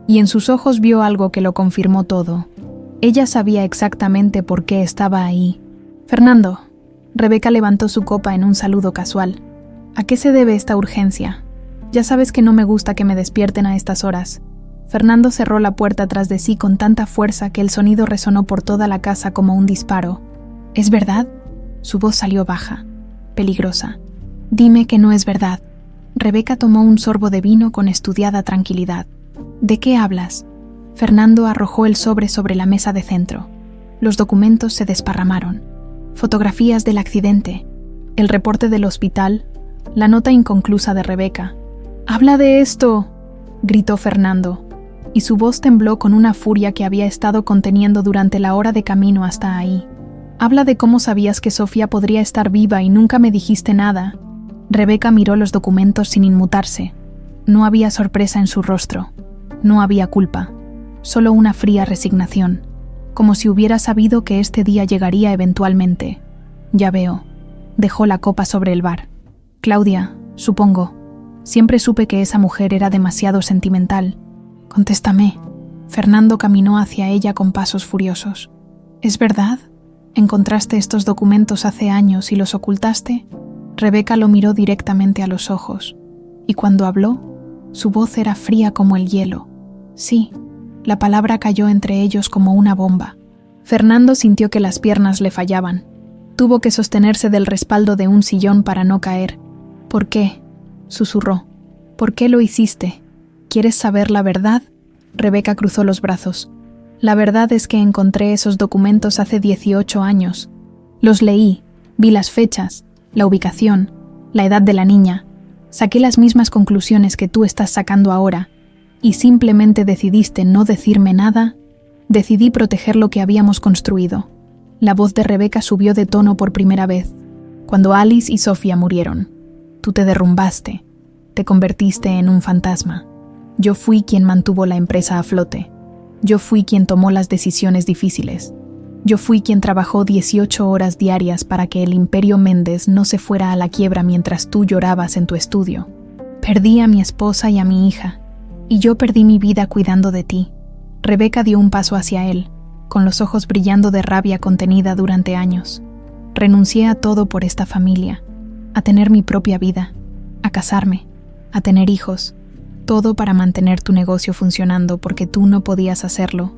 [SPEAKER 1] y en sus ojos vio algo que lo confirmó todo. Ella sabía exactamente por qué estaba ahí. «Fernando», Rebeca levantó su copa en un saludo casual. «¿A qué se debe esta urgencia? Ya sabes que no me gusta que me despierten a estas horas». Fernando cerró la puerta tras de sí con tanta fuerza que el sonido resonó por toda la casa como un disparo. «¿Es verdad?» Su voz salió baja, peligrosa. «Dime que no es verdad». Rebeca tomó un sorbo de vino con estudiada tranquilidad. «¿De qué hablas?» Fernando arrojó el sobre la mesa de centro. Los documentos se desparramaron. Fotografías del accidente, el reporte del hospital, la nota inconclusa de Rebeca. «¡Habla de esto!», gritó Fernando, y su voz tembló con una furia que había estado conteniendo durante la hora de camino hasta ahí. «Habla de cómo sabías que Sofía podría estar viva y nunca me dijiste nada». Rebeca miró los documentos sin inmutarse. No había sorpresa en su rostro. No había culpa. Solo una fría resignación, como si hubiera sabido que este día llegaría eventualmente. «Ya veo». Dejó la copa sobre el bar. «Claudia, supongo. Siempre supe que esa mujer era demasiado sentimental. Contéstame». Fernando caminó hacia ella con pasos furiosos. «¿Es verdad? ¿Encontraste estos documentos hace años y los ocultaste?» Rebeca lo miró directamente a los ojos, y cuando habló, su voz era fría como el hielo. «Sí». La palabra cayó entre ellos como una bomba. Fernando sintió que las piernas le fallaban. Tuvo que sostenerse del respaldo de un sillón para no caer. «¿Por qué?», susurró. «¿Por qué lo hiciste? ¿Quieres saber la verdad?» Rebeca cruzó los brazos. «La verdad es que encontré esos documentos hace 18 años. Los leí, vi las fechas, la ubicación, la edad de la niña. Saqué las mismas conclusiones que tú estás sacando ahora. Y simplemente decidiste no decirme nada». «Decidí proteger lo que habíamos construido». La voz de Rebeca subió de tono por primera vez. «Cuando Alice y Sofía murieron, tú te derrumbaste, te convertiste en un fantasma. Yo fui quien mantuvo la empresa a flote. Yo fui quien tomó las decisiones difíciles. Yo fui quien trabajó 18 horas diarias para que el Imperio Méndez no se fuera a la quiebra mientras tú llorabas en tu estudio. Perdí a mi esposa y a mi hija, y yo perdí mi vida cuidando de ti». Rebeca dio un paso hacia él, con los ojos brillando de rabia contenida durante años. «Renuncié a todo por esta familia, a tener mi propia vida, a casarme, a tener hijos, todo para mantener tu negocio funcionando porque tú no podías hacerlo».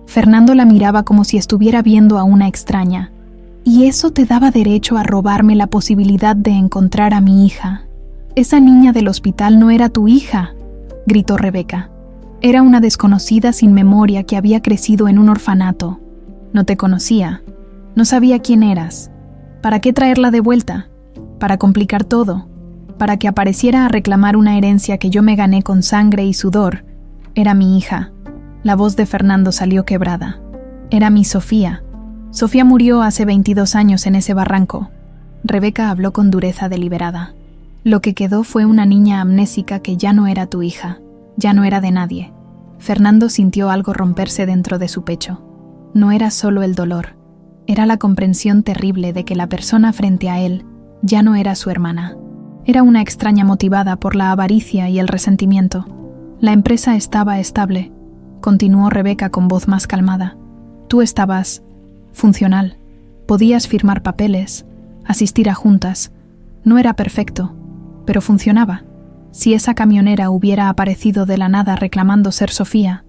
[SPEAKER 1] Fernando la miraba como si estuviera viendo a una extraña. «¿Y eso te daba derecho a robarme la posibilidad de encontrar a mi hija? Esa niña del hospital no era tu hija», gritó Rebeca. «Era una desconocida sin memoria que había crecido en un orfanato. No te conocía, no sabía quién eras. ¿Para qué traerla de vuelta? Para complicar todo, para que apareciera a reclamar una herencia que yo me gané con sangre y sudor. Era mi hija». La voz de Fernando salió quebrada. «Era mi Sofía. Sofía murió hace 22 años en ese barranco». Rebeca habló con dureza deliberada. «Lo que quedó fue una niña amnésica que ya no era tu hija, ya no era de nadie». Fernando sintió algo romperse dentro de su pecho. No era solo el dolor, era la comprensión terrible de que la persona frente a él ya no era su hermana. Era una extraña motivada por la avaricia y el resentimiento. «La empresa estaba estable», continuó Rebeca con voz más calmada. Tú estabas funcional. Podías firmar papeles, asistir a juntas. No era perfecto, pero funcionaba. Si esa camionera hubiera aparecido de la nada reclamando ser Sofía,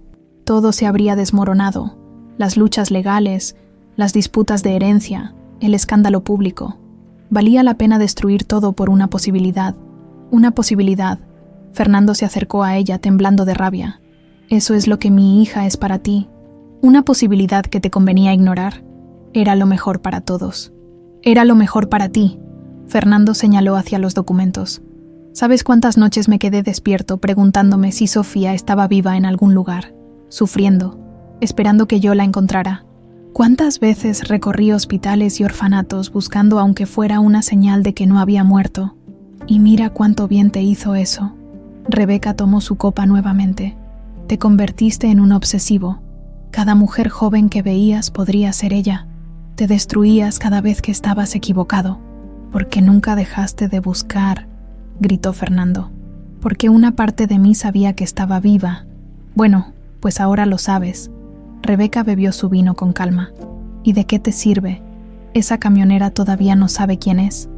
[SPEAKER 1] todo se habría desmoronado. Las luchas legales, las disputas de herencia, el escándalo público. Valía la pena destruir todo por una posibilidad. Una posibilidad. Fernando se acercó a ella temblando de rabia. Eso es lo que mi hija es para ti. Una posibilidad que te convenía ignorar. Era lo mejor para todos. Era lo mejor para ti. Fernando señaló hacia los documentos. ¿Sabes cuántas noches me quedé despierto preguntándome si Sofía estaba viva en algún lugar, sufriendo, esperando que yo la encontrara? ¿Cuántas veces recorrí hospitales y orfanatos buscando aunque fuera una señal de que no había muerto? Y mira cuánto bien te hizo eso. Rebeca tomó su copa nuevamente. Te convertiste en un obsesivo. Cada mujer joven que veías podría ser ella. Te destruías cada vez que estabas equivocado. Porque nunca dejaste de buscar, gritó Fernando. Porque una parte de mí sabía que estaba viva. Bueno, pues ahora lo sabes. Rebeca bebió su vino con calma. ¿Y de qué te sirve? Esa camionera todavía no sabe quién es.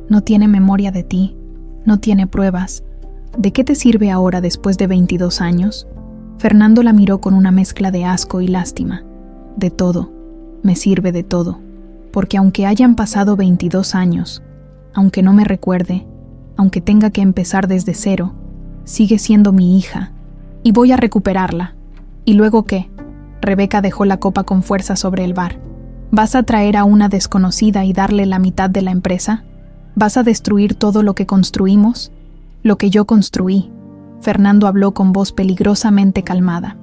[SPEAKER 1] No tiene memoria de ti. No tiene pruebas. ¿De qué te sirve ahora después de 22 años? Fernando la miró con una mezcla de asco y lástima. De todo. Me sirve de todo. Porque aunque hayan pasado 22 años, aunque no me recuerde, aunque tenga que empezar desde cero, sigue siendo mi hija. Y voy a recuperarla. ¿Y luego qué? Rebeca dejó la copa con fuerza sobre el bar. ¿Vas a traer a una desconocida y darle la mitad de la empresa? ¿Vas a destruir todo lo que construimos? Lo que yo construí. Fernando habló con voz peligrosamente calmada.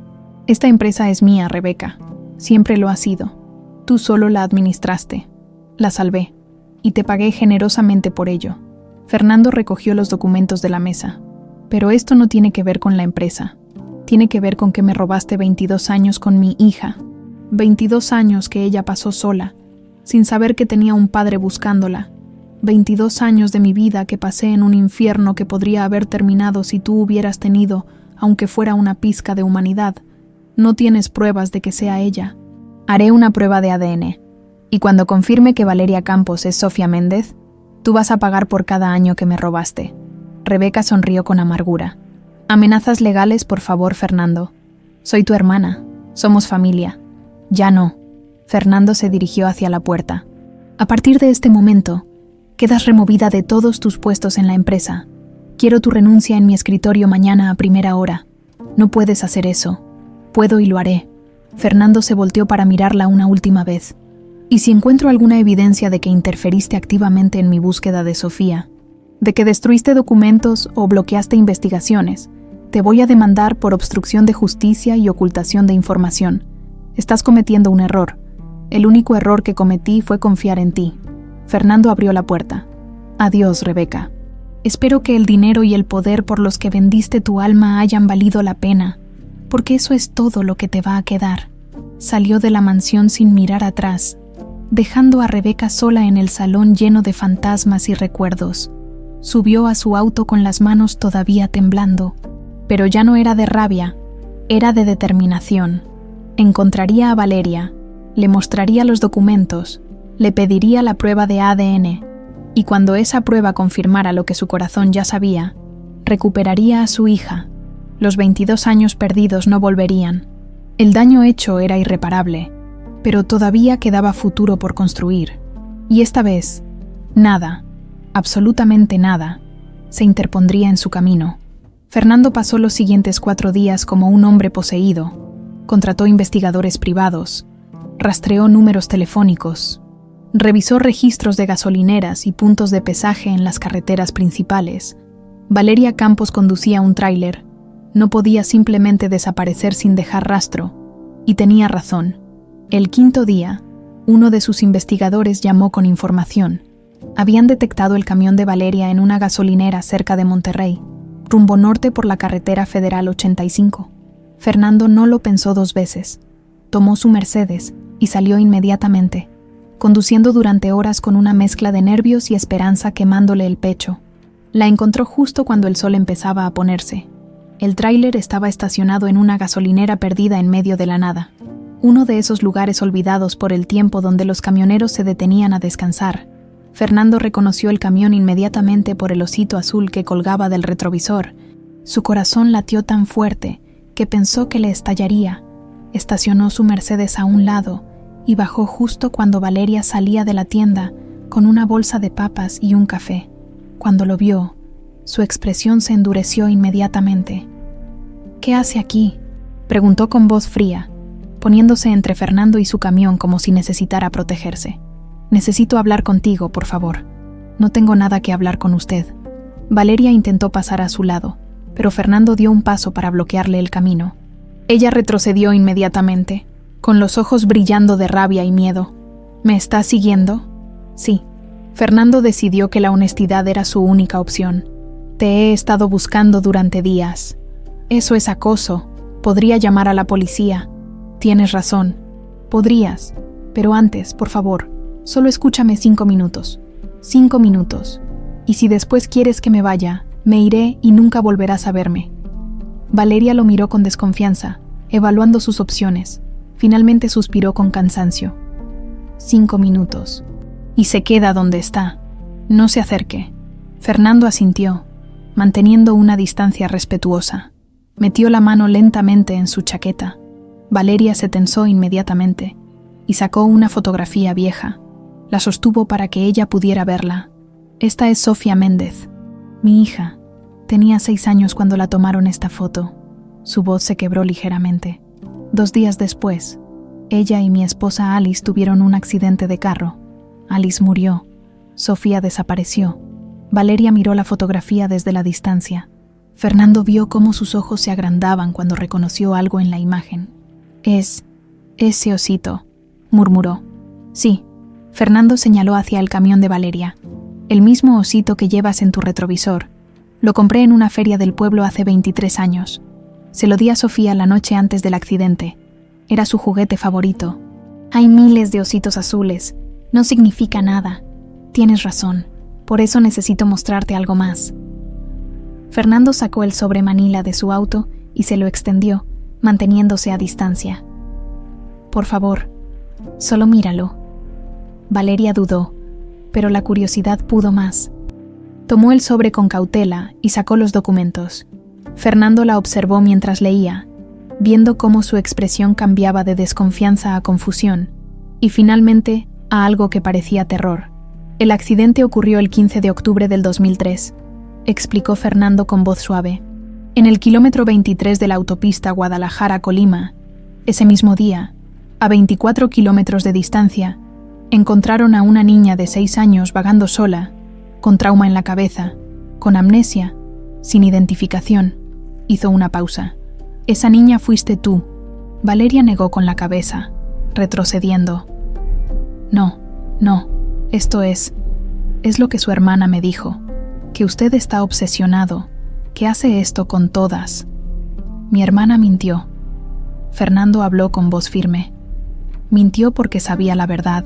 [SPEAKER 1] Esta empresa es mía, Rebeca. Siempre lo ha sido. Tú solo la administraste. La salvé. Y te pagué generosamente por ello. Fernando recogió los documentos de la mesa. Pero esto no tiene que ver con la empresa. Tiene que ver con que me robaste 22 años con mi hija. 22 años que ella pasó sola, sin saber que tenía un padre buscándola. 22 años de mi vida que pasé en un infierno que podría haber terminado si tú hubieras tenido, aunque fuera una pizca de humanidad. No tienes pruebas de que sea ella. Haré una prueba de ADN. Y cuando confirme que Valeria Campos es Sofía Méndez, tú vas a pagar por cada año que me robaste. Rebeca sonrió con amargura. Amenazas legales, por favor, Fernando. Soy tu hermana. Somos familia. Ya no. Fernando se dirigió hacia la puerta. A partir de este momento, quedas removida de todos tus puestos en la empresa. Quiero tu renuncia en mi escritorio mañana a primera hora. No puedes hacer eso. Puedo y lo haré. Fernando se volteó para mirarla una última vez. ¿Y si encuentro alguna evidencia de que interferiste activamente en mi búsqueda de Sofía? ¿De que destruiste documentos o bloqueaste investigaciones? Te voy a demandar por obstrucción de justicia y ocultación de información. Estás cometiendo un error. El único error que cometí fue confiar en ti. Fernando abrió la puerta. Adiós, Rebeca. Espero que el dinero y el poder por los que vendiste tu alma hayan valido la pena, porque eso es todo lo que te va a quedar. Salió de la mansión sin mirar atrás, dejando a Rebeca sola en el salón lleno de fantasmas y recuerdos. Subió a su auto con las manos todavía temblando. Pero ya no era de rabia, era de determinación. Encontraría a Valeria, le mostraría los documentos, le pediría la prueba de ADN, y cuando esa prueba confirmara lo que su corazón ya sabía, recuperaría a su hija. Los 22 años perdidos no volverían. El daño hecho era irreparable, pero todavía quedaba futuro por construir. Y esta vez, nada, absolutamente nada, se interpondría en su camino. Fernando pasó los siguientes 4 días como un hombre poseído. Contrató investigadores privados, rastreó números telefónicos, revisó registros de gasolineras y puntos de pesaje en las carreteras principales. Valeria Campos conducía un tráiler. No podía simplemente desaparecer sin dejar rastro. Y tenía razón. El 5.º día, uno de sus investigadores llamó con información. Habían detectado el camión de Valeria en una gasolinera cerca de Monterrey, rumbo norte por la carretera federal 85. Fernando no lo pensó 2 veces. Tomó su Mercedes y salió inmediatamente, conduciendo durante horas con una mezcla de nervios y esperanza quemándole el pecho. La encontró justo cuando el sol empezaba a ponerse. El tráiler estaba estacionado en una gasolinera perdida en medio de la nada. uno de esos lugares olvidados por el tiempo donde los camioneros se detenían a descansar. Fernando reconoció el camión inmediatamente por el osito azul que colgaba del retrovisor. Su corazón latió tan fuerte que pensó que le estallaría. Estacionó su Mercedes a un lado y bajó justo cuando Valeria salía de la tienda con una bolsa de papas y un café. Cuando lo vio, su expresión se endureció inmediatamente. «¿Qué hace aquí?», preguntó con voz fría, poniéndose entre Fernando y su camión como si necesitara protegerse. «Necesito hablar contigo, por favor. No tengo nada que hablar con usted». Valeria intentó pasar a su lado, pero Fernando dio un paso para bloquearle el camino. Ella retrocedió inmediatamente, con los ojos brillando de rabia y miedo. «¿Me estás siguiendo?». «Sí». Fernando decidió que la honestidad era su única opción. «Te he estado buscando durante días». «Eso es acoso. Podría llamar a la policía». «Tienes razón. Podrías. Pero antes, por favor, solo escúchame 5 minutos. 5 minutos. Y si después quieres que me vaya, me iré y nunca volverás a verme». Valeria lo miró con desconfianza, evaluando sus opciones. Finalmente suspiró con cansancio. 5 minutos. Y se queda donde está. No se acerque. Fernando asintió, manteniendo una distancia respetuosa. Metió la mano lentamente en su chaqueta. Valeria se tensó inmediatamente y sacó una fotografía vieja. La sostuvo para que ella pudiera verla. «Esta es Sofía Méndez, mi hija. Tenía 6 años cuando la tomaron esta foto». Su voz se quebró ligeramente. 2 días después, ella y mi esposa Alice tuvieron un accidente de carro. Alice murió. Sofía desapareció. Valeria miró la fotografía desde la distancia. Fernando vio cómo sus ojos se agrandaban cuando reconoció algo en la imagen. «Es ese osito», murmuró. «Sí». Fernando señaló hacia el camión de Valeria. «El mismo osito que llevas en tu retrovisor. Lo compré en una feria del pueblo hace 23 años. Se lo di a Sofía la noche antes del accidente. Era su juguete favorito. Hay miles de ositos azules. No significa nada. Tienes razón. Por eso necesito mostrarte algo más». Fernando sacó el sobre manila de su auto y se lo extendió, manteniéndose a distancia. «Por favor, solo míralo». Valeria dudó, pero la curiosidad pudo más. Tomó el sobre con cautela y sacó los documentos. Fernando la observó mientras leía, viendo cómo su expresión cambiaba de desconfianza a confusión, y finalmente a algo que parecía terror. «El accidente ocurrió el 15 de octubre del 2003, explicó Fernando con voz suave. «En el kilómetro 23 de la autopista Guadalajara-Colima, ese mismo día, a 24 kilómetros de distancia, encontraron a una niña de 6 años vagando sola, con trauma en la cabeza, con amnesia, sin identificación». Hizo una pausa. «Esa niña fuiste tú». Valeria negó con la cabeza, retrocediendo. «No, esto es lo que su hermana me dijo, que usted está obsesionado, que hace esto con todas». «Mi hermana mintió». Fernando habló con voz firme. «Mintió porque sabía la verdad.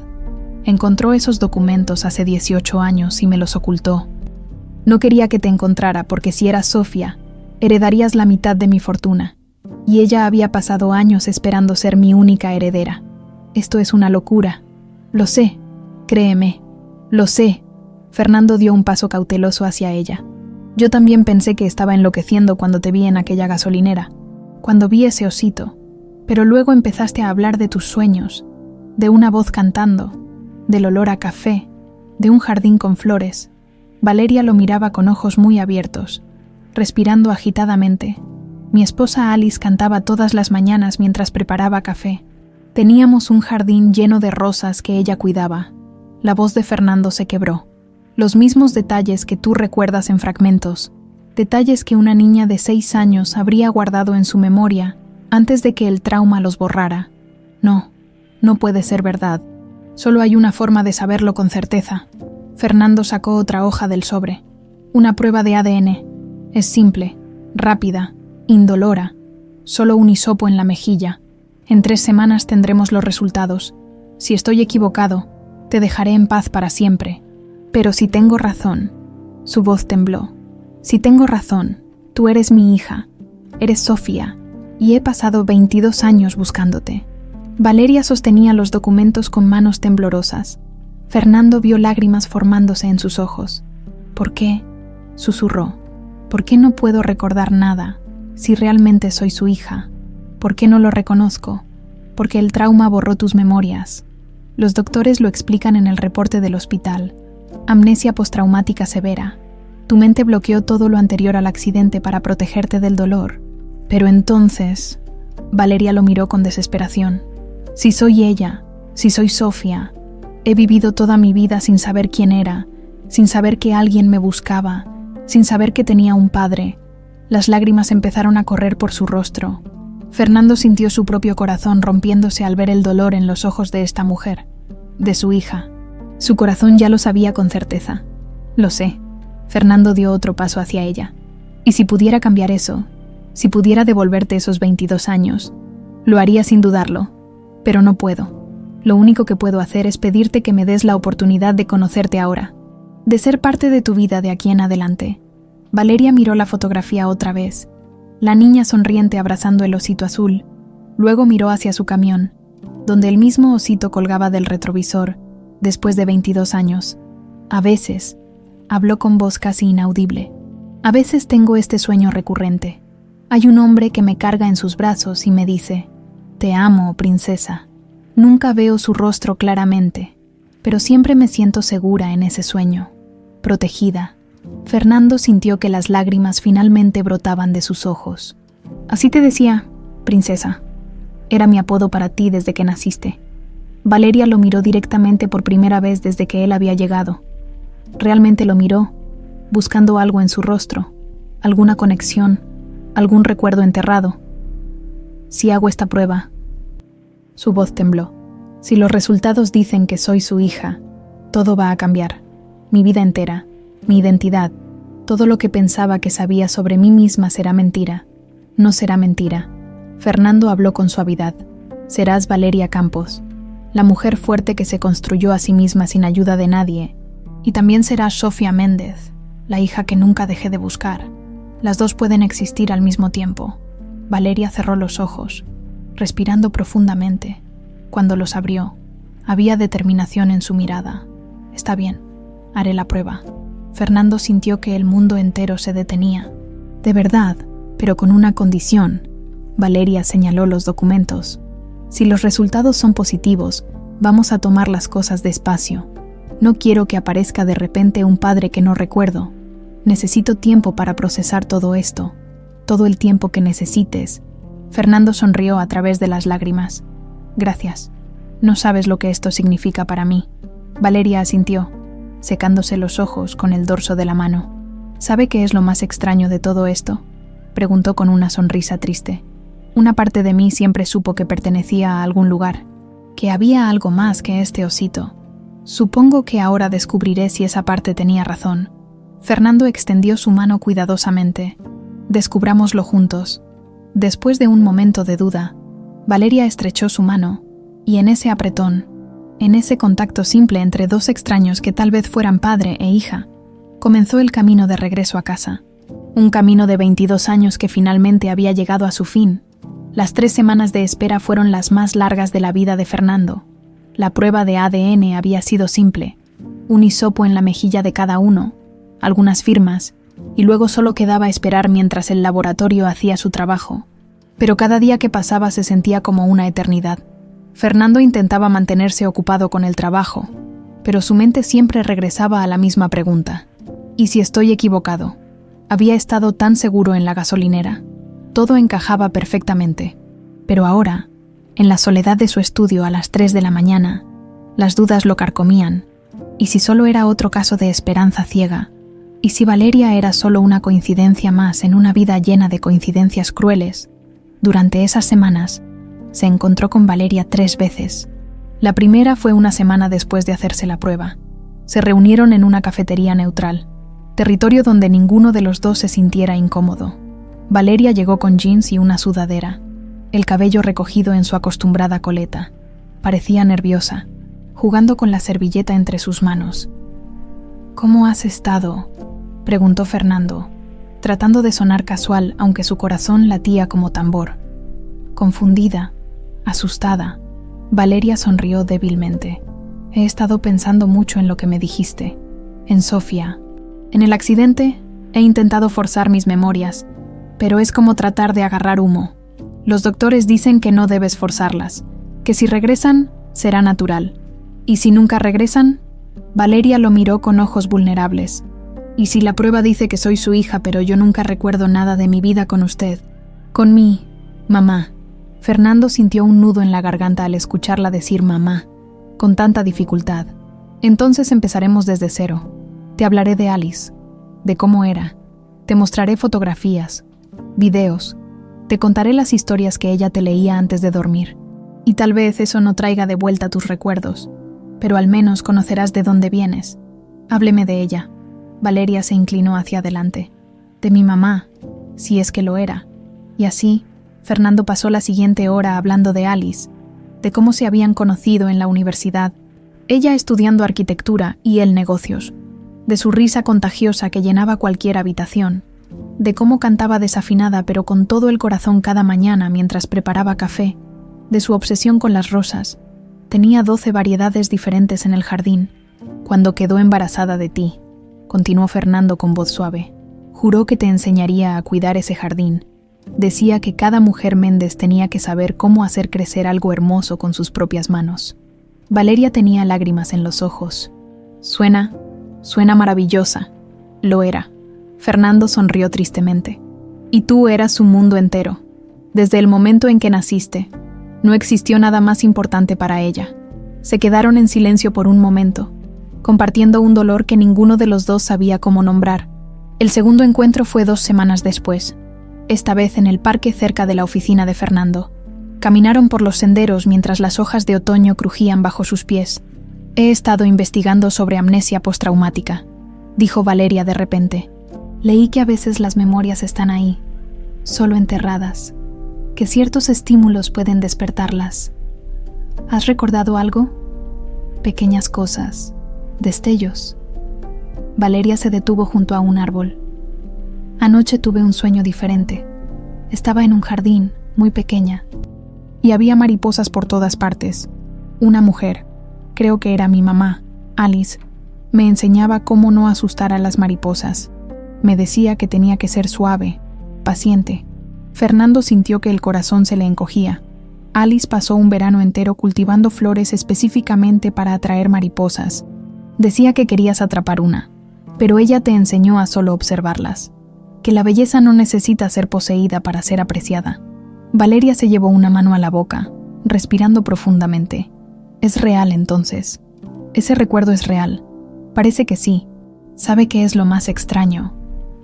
[SPEAKER 1] Encontró esos documentos hace 18 años y me los ocultó. No quería que te encontrara porque si eras Sofía, heredarías la mitad de mi fortuna, y ella había pasado años esperando ser mi única heredera. Esto es una locura. Lo sé, créeme, lo sé». Fernando dio un paso cauteloso hacia ella. «Yo también pensé que estaba enloqueciendo cuando te vi en aquella gasolinera, cuando vi ese osito, pero luego empezaste a hablar de tus sueños, de una voz cantando, del olor a café, de un jardín con flores». Valeria lo miraba con ojos muy abiertos, respirando agitadamente. «Mi esposa Alice cantaba todas las mañanas mientras preparaba café. Teníamos un jardín lleno de rosas que ella cuidaba». La voz de Fernando se quebró. «Los mismos detalles que tú recuerdas en fragmentos, detalles que una niña de 6 años habría guardado en su memoria antes de que el trauma los borrara. No puede ser verdad. Solo hay una forma de saberlo con certeza». Fernando sacó otra hoja del sobre. «Una prueba de ADN. Es simple, rápida, indolora. Solo un hisopo en la mejilla. En 3 semanas tendremos los resultados. Si estoy equivocado, te dejaré en paz para siempre. Pero si tengo razón». Su voz tembló. «Si tengo razón, tú eres mi hija. Eres Sofía, y he pasado 22 años buscándote. Valeria sostenía los documentos con manos temblorosas. Fernando vio lágrimas formándose en sus ojos. ¿Por qué?, susurró. ¿Por qué no puedo recordar nada si realmente soy su hija? ¿Por qué no lo reconozco? Porque el trauma borró tus memorias. Los doctores lo explican en el reporte del hospital. Amnesia postraumática severa. Tu mente bloqueó todo lo anterior al accidente para protegerte del dolor. Pero entonces... Valeria lo miró con desesperación. Si soy ella, si soy Sofía, he vivido toda mi vida sin saber quién era, sin saber que alguien me buscaba, sin saber que tenía un padre. Las lágrimas empezaron a correr por su rostro. Fernando sintió su propio corazón rompiéndose al ver el dolor en los ojos de esta mujer, de su hija. Su corazón ya lo sabía con certeza. Lo sé. Fernando dio otro paso hacia ella. Y si pudiera cambiar eso, si pudiera devolverte esos 22 años, lo haría sin dudarlo. Pero no puedo. Lo único que puedo hacer es pedirte que me des la oportunidad de conocerte ahora, de ser parte de tu vida de aquí en adelante. Valeria miró la fotografía otra vez. La niña sonriente abrazando el osito azul. Luego miró hacia su camión, donde el mismo osito colgaba del retrovisor, después de 22 años. A veces, habló con voz casi inaudible. A veces tengo este sueño recurrente. Hay un hombre que me carga en sus brazos y me dice: «Te amo, princesa». Nunca veo su rostro claramente, pero siempre me siento segura en ese sueño, protegida. Fernando sintió que las lágrimas finalmente brotaban de sus ojos. Así te decía, princesa. Era mi apodo para ti desde que naciste. Valeria lo miró directamente por primera vez desde que él había llegado. Realmente lo miró, buscando algo en su rostro, alguna conexión, algún recuerdo enterrado. Si hago esta prueba... Su voz tembló. Si los resultados dicen que soy su hija, todo va a cambiar. Mi vida entera, mi identidad, todo lo que pensaba que sabía sobre mí misma será mentira. No será mentira. Fernando habló con suavidad. Serás Valeria Campos, la mujer fuerte que se construyó a sí misma sin ayuda de nadie. Y también serás Sofía Méndez, la hija que nunca dejé de buscar. Las dos pueden existir al mismo tiempo. Valeria cerró los ojos, respirando profundamente. Cuando los abrió, había determinación en su mirada. Está bien, haré la prueba. Fernando sintió que el mundo entero se detenía. De verdad, pero con una condición. Valeria señaló los documentos. Si los resultados son positivos, vamos a tomar las cosas despacio. No quiero que aparezca de repente un padre que no recuerdo. Necesito tiempo para procesar todo esto. Todo el tiempo que necesites. Fernando sonrió a través de las lágrimas. Gracias. No sabes lo que esto significa para mí. Valeria asintió, secándose los ojos con el dorso de la mano. ¿Sabe qué es lo más extraño de todo esto?, preguntó con una sonrisa triste. Una parte de mí siempre supo que pertenecía a algún lugar, que había algo más que este osito. Supongo que ahora descubriré si esa parte tenía razón. Fernando extendió su mano cuidadosamente. Descubrámoslo juntos. Después de un momento de duda, Valeria estrechó su mano, y en ese apretón, en ese contacto simple entre dos extraños que tal vez fueran padre e hija, comenzó el camino de regreso a casa. Un camino de 22 años que finalmente había llegado a su fin. Las 3 semanas de espera fueron las más largas de la vida de Fernando. La prueba de ADN había sido simple: un hisopo en la mejilla de cada uno, algunas firmas, y luego solo quedaba esperar mientras el laboratorio hacía su trabajo. Pero cada día que pasaba se sentía como una eternidad. Fernando intentaba mantenerse ocupado con el trabajo, pero su mente siempre regresaba a la misma pregunta. ¿Y si estoy equivocado? Había estado tan seguro en la gasolinera. Todo encajaba perfectamente. Pero ahora, en la soledad de su estudio a las 3 de la mañana, las dudas lo carcomían. ¿Y si solo era otro caso de esperanza ciega? ¿Y si Valeria era solo una coincidencia más en una vida llena de coincidencias crueles? Durante esas semanas, se encontró con Valeria 3 veces. La primera fue una semana después de hacerse la prueba. Se reunieron en una cafetería neutral, territorio donde ninguno de los dos se sintiera incómodo. Valeria llegó con jeans y una sudadera, el cabello recogido en su acostumbrada coleta. Parecía nerviosa, jugando con la servilleta entre sus manos. «¿Cómo has estado?», preguntó Fernando, tratando de sonar casual, aunque su corazón latía como tambor. Confundida, asustada, Valeria sonrió débilmente. He estado pensando mucho en lo que me dijiste. En Sofía. En el accidente, he intentado forzar mis memorias, pero es como tratar de agarrar humo. Los doctores dicen que no debes forzarlas, que si regresan, será natural. ¿Y si nunca regresan? Valeria lo miró con ojos vulnerables. ¿Y si la prueba dice que soy su hija, pero yo nunca recuerdo nada de mi vida con usted? Con mi mamá. Fernando sintió un nudo en la garganta al escucharla decir mamá, con tanta dificultad. Entonces empezaremos desde cero. Te hablaré de Alice, de cómo era. Te mostraré fotografías, videos. Te contaré las historias que ella te leía antes de dormir. Y tal vez eso no traiga de vuelta tus recuerdos, pero al menos conocerás de dónde vienes. Hábleme de ella. Valeria se inclinó hacia adelante. De mi mamá, si es que lo era. Y así, Fernando pasó la siguiente hora hablando de Alice, de cómo se habían conocido en la universidad, ella estudiando arquitectura y él negocios, de su risa contagiosa que llenaba cualquier habitación, de cómo cantaba desafinada pero con todo el corazón cada mañana mientras preparaba café, de su obsesión con las rosas. Tenía 12 variedades diferentes en el jardín, cuando quedó embarazada de ti, continuó Fernando con voz suave. Juró que te enseñaría a cuidar ese jardín. Decía que cada mujer Méndez tenía que saber cómo hacer crecer algo hermoso con sus propias manos. Valeria tenía lágrimas en los ojos. Suena maravillosa. Lo era. Fernando sonrió tristemente. Y tú eras su mundo entero. Desde el momento en que naciste, no existió nada más importante para ella. Se quedaron en silencio por un momento, compartiendo un dolor que ninguno de los dos sabía cómo nombrar. El segundo encuentro fue 2 semanas después. Esta vez en el parque cerca de la oficina de Fernando. Caminaron por los senderos mientras las hojas de otoño crujían bajo sus pies. He estado investigando sobre amnesia postraumática, dijo Valeria de repente. Leí que a veces las memorias están ahí, solo enterradas, que ciertos estímulos pueden despertarlas. ¿Has recordado algo? Pequeñas cosas, destellos. Valeria se detuvo junto a un árbol. Anoche tuve un sueño diferente. Estaba en un jardín, muy pequeña, y había mariposas por todas partes. Una mujer, creo que era mi mamá, Alice, me enseñaba cómo no asustar a las mariposas. Me decía que tenía que ser suave, paciente. Fernando sintió que el corazón se le encogía. Alice pasó un verano entero cultivando flores específicamente para atraer mariposas. Decía que querías atrapar una, pero ella te enseñó a solo observarlas. Que la belleza no necesita ser poseída para ser apreciada. Valeria se llevó una mano a la boca, respirando profundamente. ¿Es real entonces? Ese recuerdo es real. Parece que sí. ¿Sabe qué es lo más extraño?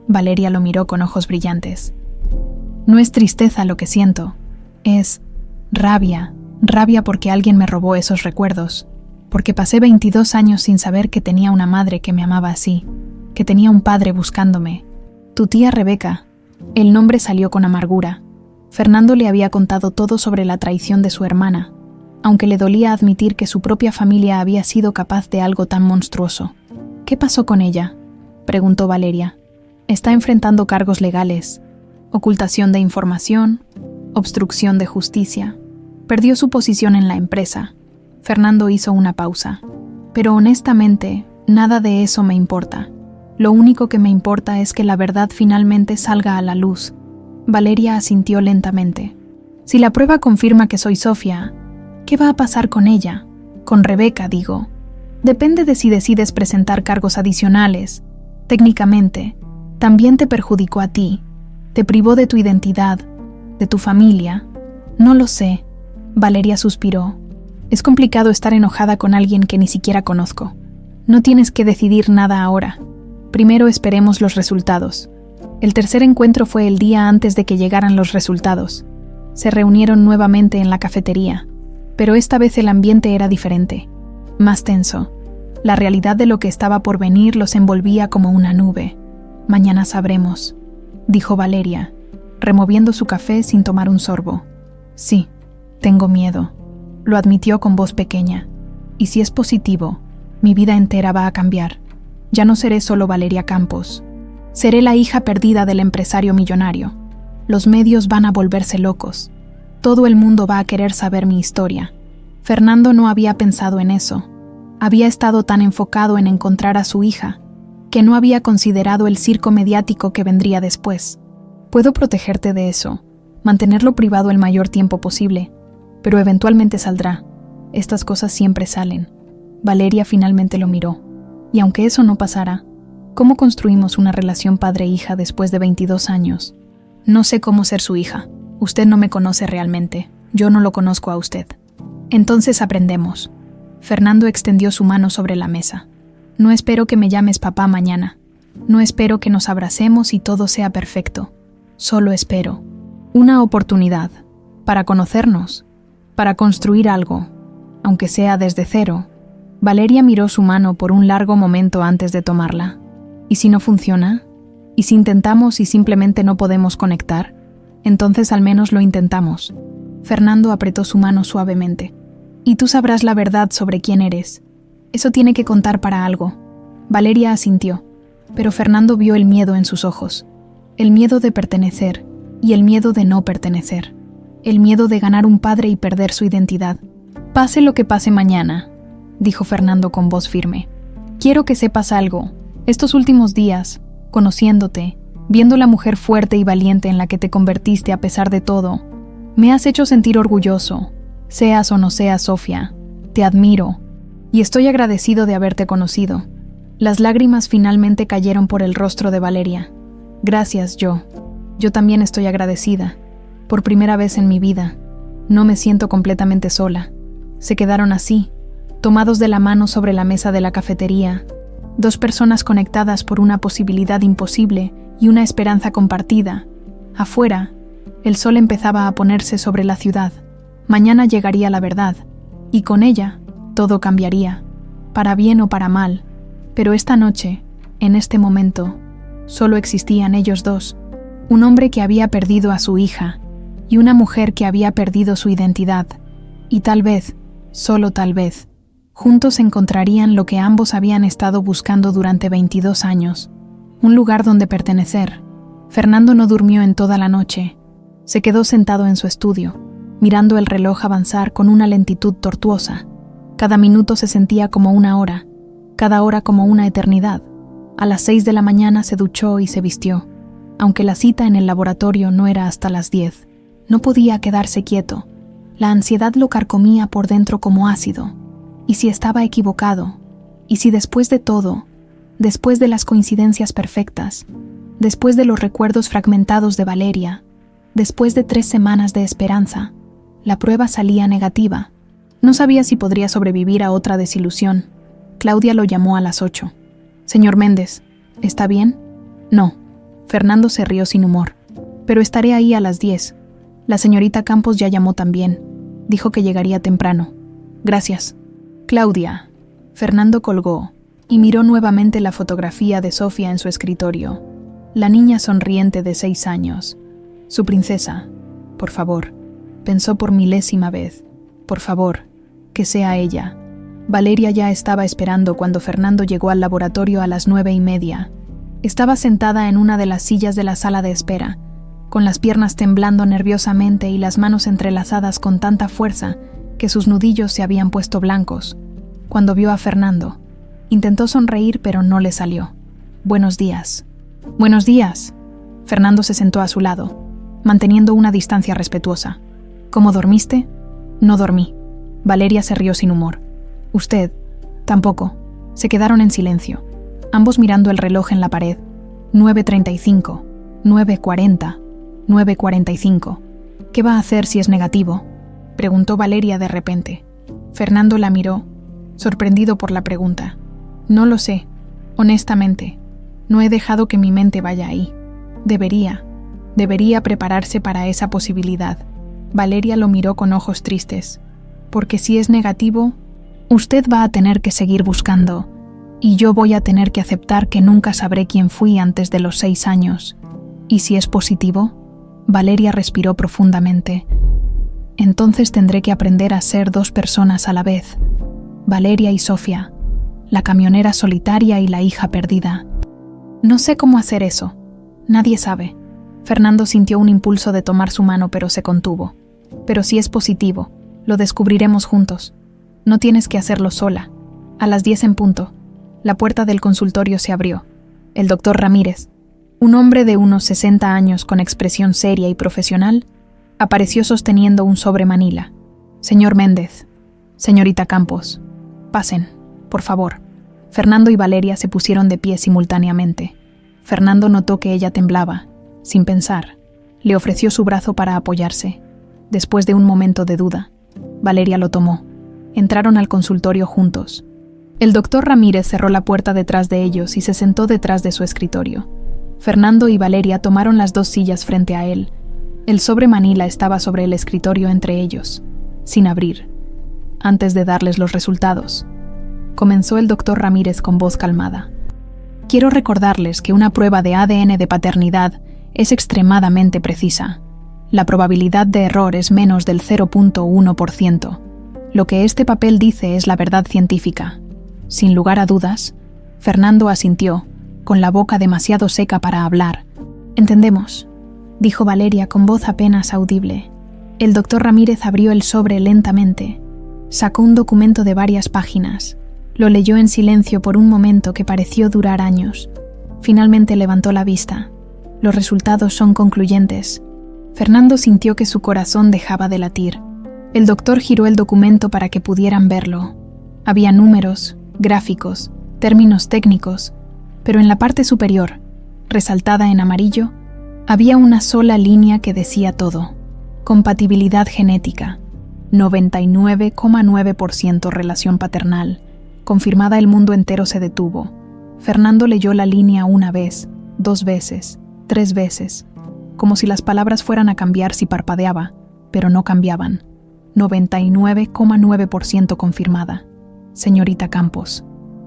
[SPEAKER 1] Valeria lo miró con ojos brillantes. No es tristeza lo que siento. Es rabia. Rabia porque alguien me robó esos recuerdos. Porque pasé 22 años sin saber que tenía una madre que me amaba así. Que tenía un padre buscándome. Tu tía Rebeca. El nombre salió con amargura. Fernando le había contado todo sobre la traición de su hermana, aunque le dolía admitir que su propia familia había sido capaz de algo tan monstruoso. ¿Qué pasó con ella?, preguntó Valeria. Está enfrentando cargos legales, ocultación de información, obstrucción de justicia. Perdió su posición en la empresa. Fernando hizo una pausa. Pero honestamente, nada de eso me importa. Lo único que me importa es que la verdad finalmente salga a la luz. Valeria asintió lentamente. Si la prueba confirma que soy Sofía, ¿qué va a pasar con ella? Con Rebeca, digo. Depende de si decides presentar cargos adicionales. Técnicamente, también te perjudicó a ti. Te privó de tu identidad, de tu familia. No lo sé. Valeria suspiró. Es complicado estar enojada con alguien que ni siquiera conozco. No tienes que decidir nada ahora. Primero esperemos los resultados. El tercer encuentro fue el día antes de que llegaran los resultados. Se reunieron nuevamente en la cafetería, pero esta vez el ambiente era diferente, más tenso. La realidad de lo que estaba por venir los envolvía como una nube. Mañana sabremos, dijo Valeria, removiendo su café sin tomar un sorbo. Sí, tengo miedo, lo admitió con voz pequeña. Y si es positivo, mi vida entera va a cambiar. Ya no seré solo Valeria Campos. Seré la hija perdida del empresario millonario. Los medios van a volverse locos. Todo el mundo va a querer saber mi historia. Fernando no había pensado en eso. Había estado tan enfocado en encontrar a su hija, que no había considerado el circo mediático que vendría después. Puedo protegerte de eso, mantenerlo privado el mayor tiempo posible, pero eventualmente saldrá. Estas cosas siempre salen. Valeria finalmente lo miró. Y aunque eso no pasara, ¿cómo construimos una relación padre-hija después de 22 años? No sé cómo ser su hija. Usted no me conoce realmente. Yo no lo conozco a usted. Entonces aprendemos. Fernando extendió su mano sobre la mesa. No espero que me llames papá mañana. No espero que nos abracemos y todo sea perfecto. Solo espero una oportunidad para conocernos, para construir algo, aunque sea desde cero. Valeria miró su mano por un largo momento antes de tomarla. ¿Y si no funciona? ¿Y si intentamos y simplemente no podemos conectar? Entonces al menos lo intentamos. Fernando apretó su mano suavemente. Y tú sabrás la verdad sobre quién eres. Eso tiene que contar para algo. Valeria asintió, pero Fernando vio el miedo en sus ojos. El miedo de pertenecer y el miedo de no pertenecer. El miedo de ganar un padre y perder su identidad. Pase lo que pase mañana, dijo Fernando con voz firme. Quiero que sepas algo. Estos últimos días, conociéndote, viendo la mujer fuerte y valiente en la que te convertiste a pesar de todo, me has hecho sentir orgulloso. Seas o no seas Sofía, te admiro y estoy agradecido de haberte conocido. Las lágrimas finalmente cayeron por el rostro de Valeria. Gracias, yo. Yo también estoy agradecida. Por primera vez en mi vida, no me siento completamente sola. Se quedaron así, tomados de la mano sobre la mesa de la cafetería, dos personas conectadas por una posibilidad imposible y una esperanza compartida. Afuera, el sol empezaba a ponerse sobre la ciudad. Mañana llegaría la verdad, y con ella todo cambiaría, para bien o para mal. Pero esta noche, en este momento, solo existían ellos dos, un hombre que había perdido a su hija y una mujer que había perdido su identidad, y tal vez, solo tal vez, juntos encontrarían lo que ambos habían estado buscando durante 22 años, un lugar donde pertenecer. Fernando no durmió en toda la noche. Se quedó sentado en su estudio, mirando el reloj avanzar con una lentitud tortuosa. Cada minuto se sentía como una hora, cada hora como una eternidad. A las 6 de la mañana se duchó y se vistió, aunque la cita en el laboratorio no era hasta las 10. No podía quedarse quieto. La ansiedad lo carcomía por dentro como ácido. ¿Y si estaba equivocado? ¿Y si después de todo, después de las coincidencias perfectas, después de los recuerdos fragmentados de Valeria, después de 3 semanas de esperanza, la prueba salía negativa? No sabía si podría sobrevivir a otra desilusión. Claudia lo llamó a las 8. «Señor Méndez, ¿está bien?» «No». Fernando se rió sin humor. «Pero estaré ahí a las 10. La señorita Campos ya llamó también. Dijo que llegaría temprano. Gracias». «Claudia». Fernando colgó y miró nuevamente la fotografía de Sofía en su escritorio. La niña sonriente de 6 años. Su princesa. Por favor. Pensó por milésima vez. Por favor, que sea ella. Valeria ya estaba esperando cuando Fernando llegó al laboratorio a las 9:30. Estaba sentada en una de las sillas de la sala de espera, con las piernas temblando nerviosamente y las manos entrelazadas con tanta fuerza que sus nudillos se habían puesto blancos. Cuando vio a Fernando, intentó sonreír pero no le salió. «Buenos días». «Buenos días». Fernando se sentó a su lado, manteniendo una distancia respetuosa. «¿Cómo dormiste?» «No dormí». Valeria se rió sin humor. «Usted, tampoco». Se quedaron en silencio, ambos mirando el reloj en la pared. 9:35, 9:40, 9:45. «¿Qué va a hacer si es negativo?», preguntó Valeria de repente. Fernando la miró, sorprendido por la pregunta. «No lo sé, honestamente. No he dejado que mi mente vaya ahí. Debería prepararse para esa posibilidad». Valeria lo miró con ojos tristes. «Porque si es negativo, usted va a tener que seguir buscando, y yo voy a tener que aceptar que nunca sabré quién fui antes de los 6 años. ¿Y si es positivo?». Valeria respiró profundamente. «Entonces tendré que aprender a ser 2 personas a la vez. Valeria y Sofía, la camionera solitaria y la hija perdida. No sé cómo hacer eso. Nadie sabe». Fernando sintió un impulso de tomar su mano pero se contuvo. «Pero si es positivo, Lo descubriremos juntos. No tienes que hacerlo sola. A las 10 en punto, la puerta del consultorio se abrió. El doctor Ramírez, un hombre de unos 60 años con expresión seria y profesional, apareció sosteniendo un sobre Manila. Señor Méndez, señorita Campos, pasen, por favor. Fernando y Valeria se pusieron de pie simultáneamente. Fernando notó que ella temblaba. Sin pensar, le ofreció su brazo para apoyarse. Después de un momento de duda, Valeria lo tomó. Entraron al consultorio juntos. El doctor Ramírez cerró la puerta detrás de ellos y se sentó detrás de su escritorio. Fernando y Valeria tomaron las 2 sillas frente a él. El sobre Manila estaba sobre el escritorio entre ellos, sin abrir. Antes de darles los resultados, comenzó el doctor Ramírez con voz calmada. Quiero recordarles que una prueba de ADN de paternidad es extremadamente precisa. La probabilidad de error es menos del 0.1%. Lo que este papel dice es la verdad científica. Sin lugar a dudas, Fernando asintió, con la boca demasiado seca para hablar. Entendemos, dijo Valeria con voz apenas audible. El doctor Ramírez abrió el sobre lentamente. Sacó un documento de varias páginas. Lo leyó en silencio por un momento que pareció durar años. Finalmente levantó la vista. Los resultados son concluyentes. Fernando sintió que su corazón dejaba de latir. El doctor giró el documento para que pudieran verlo. Había números, gráficos, términos técnicos, pero en la parte superior, resaltada en amarillo, había una sola línea que decía todo. Compatibilidad genética. 99,9% relación paternal. Confirmada, el mundo entero se detuvo. Fernando leyó la línea una vez, 2 veces, 3 veces, como si las palabras fueran a cambiar si parpadeaba, pero no cambiaban. 99,9% confirmada. Señorita Campos,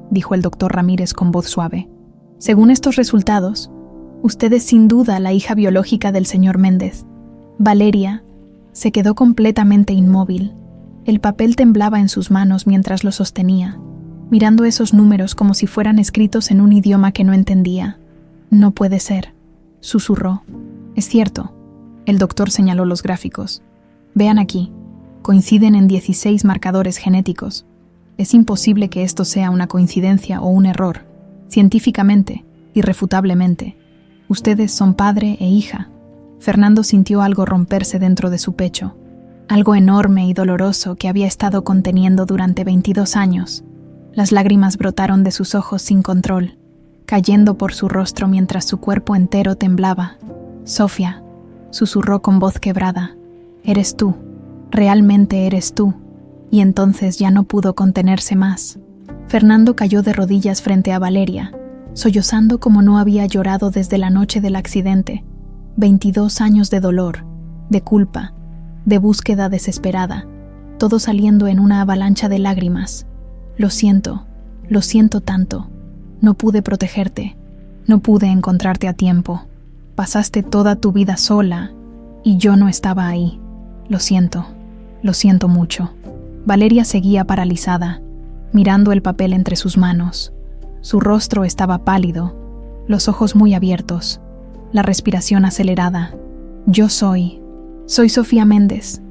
[SPEAKER 1] dijo el doctor Ramírez con voz suave. Según estos resultados, usted es sin duda la hija biológica del señor Méndez. Valeria se quedó completamente inmóvil. El papel temblaba en sus manos mientras lo sostenía, mirando esos números como si fueran escritos en un idioma que no entendía. No puede ser, susurró. Es cierto. El doctor señaló los gráficos. Vean aquí. Coinciden en 16 marcadores genéticos. Es imposible que esto sea una coincidencia o un error. Científicamente, irrefutablemente, ustedes son padre e hija. Fernando sintió algo romperse dentro de su pecho, algo enorme y doloroso que había estado conteniendo durante 22 años. Las lágrimas brotaron de sus ojos sin control, cayendo por su rostro mientras su cuerpo entero temblaba. Sofía, susurró con voz quebrada, eres tú, realmente eres tú. Y entonces ya no pudo contenerse más. Fernando cayó de rodillas frente a Valeria, sollozando como no había llorado desde la noche del accidente. 22 años de dolor, de culpa, de búsqueda desesperada, todo saliendo en una avalancha de lágrimas. Lo siento tanto. No pude protegerte, no pude encontrarte a tiempo. Pasaste toda tu vida sola y yo no estaba ahí. Lo siento mucho. Valeria seguía paralizada, mirando el papel entre sus manos. Su rostro estaba pálido, los ojos muy abiertos, la respiración acelerada. Yo soy Sofía Méndez,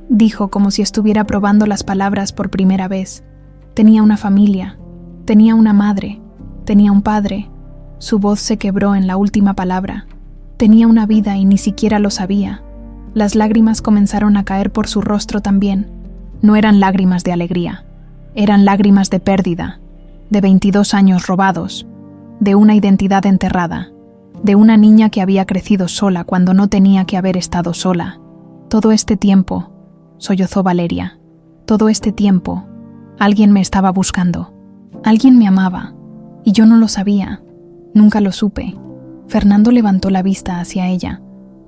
[SPEAKER 1] dijo como si estuviera probando las palabras por primera vez. Tenía una familia, tenía una madre, tenía un padre. Su voz se quebró en la última palabra. Tenía una vida y ni siquiera lo sabía. Las lágrimas comenzaron a caer por su rostro también. No eran lágrimas de alegría, eran lágrimas de pérdida, de 22 años robados, de una identidad enterrada, de una niña que había crecido sola cuando no tenía que haber estado sola. Todo este tiempo, sollozó Valeria, todo este tiempo, alguien me estaba buscando, alguien me amaba, y yo no lo sabía, nunca lo supe. Fernando levantó la vista hacia ella,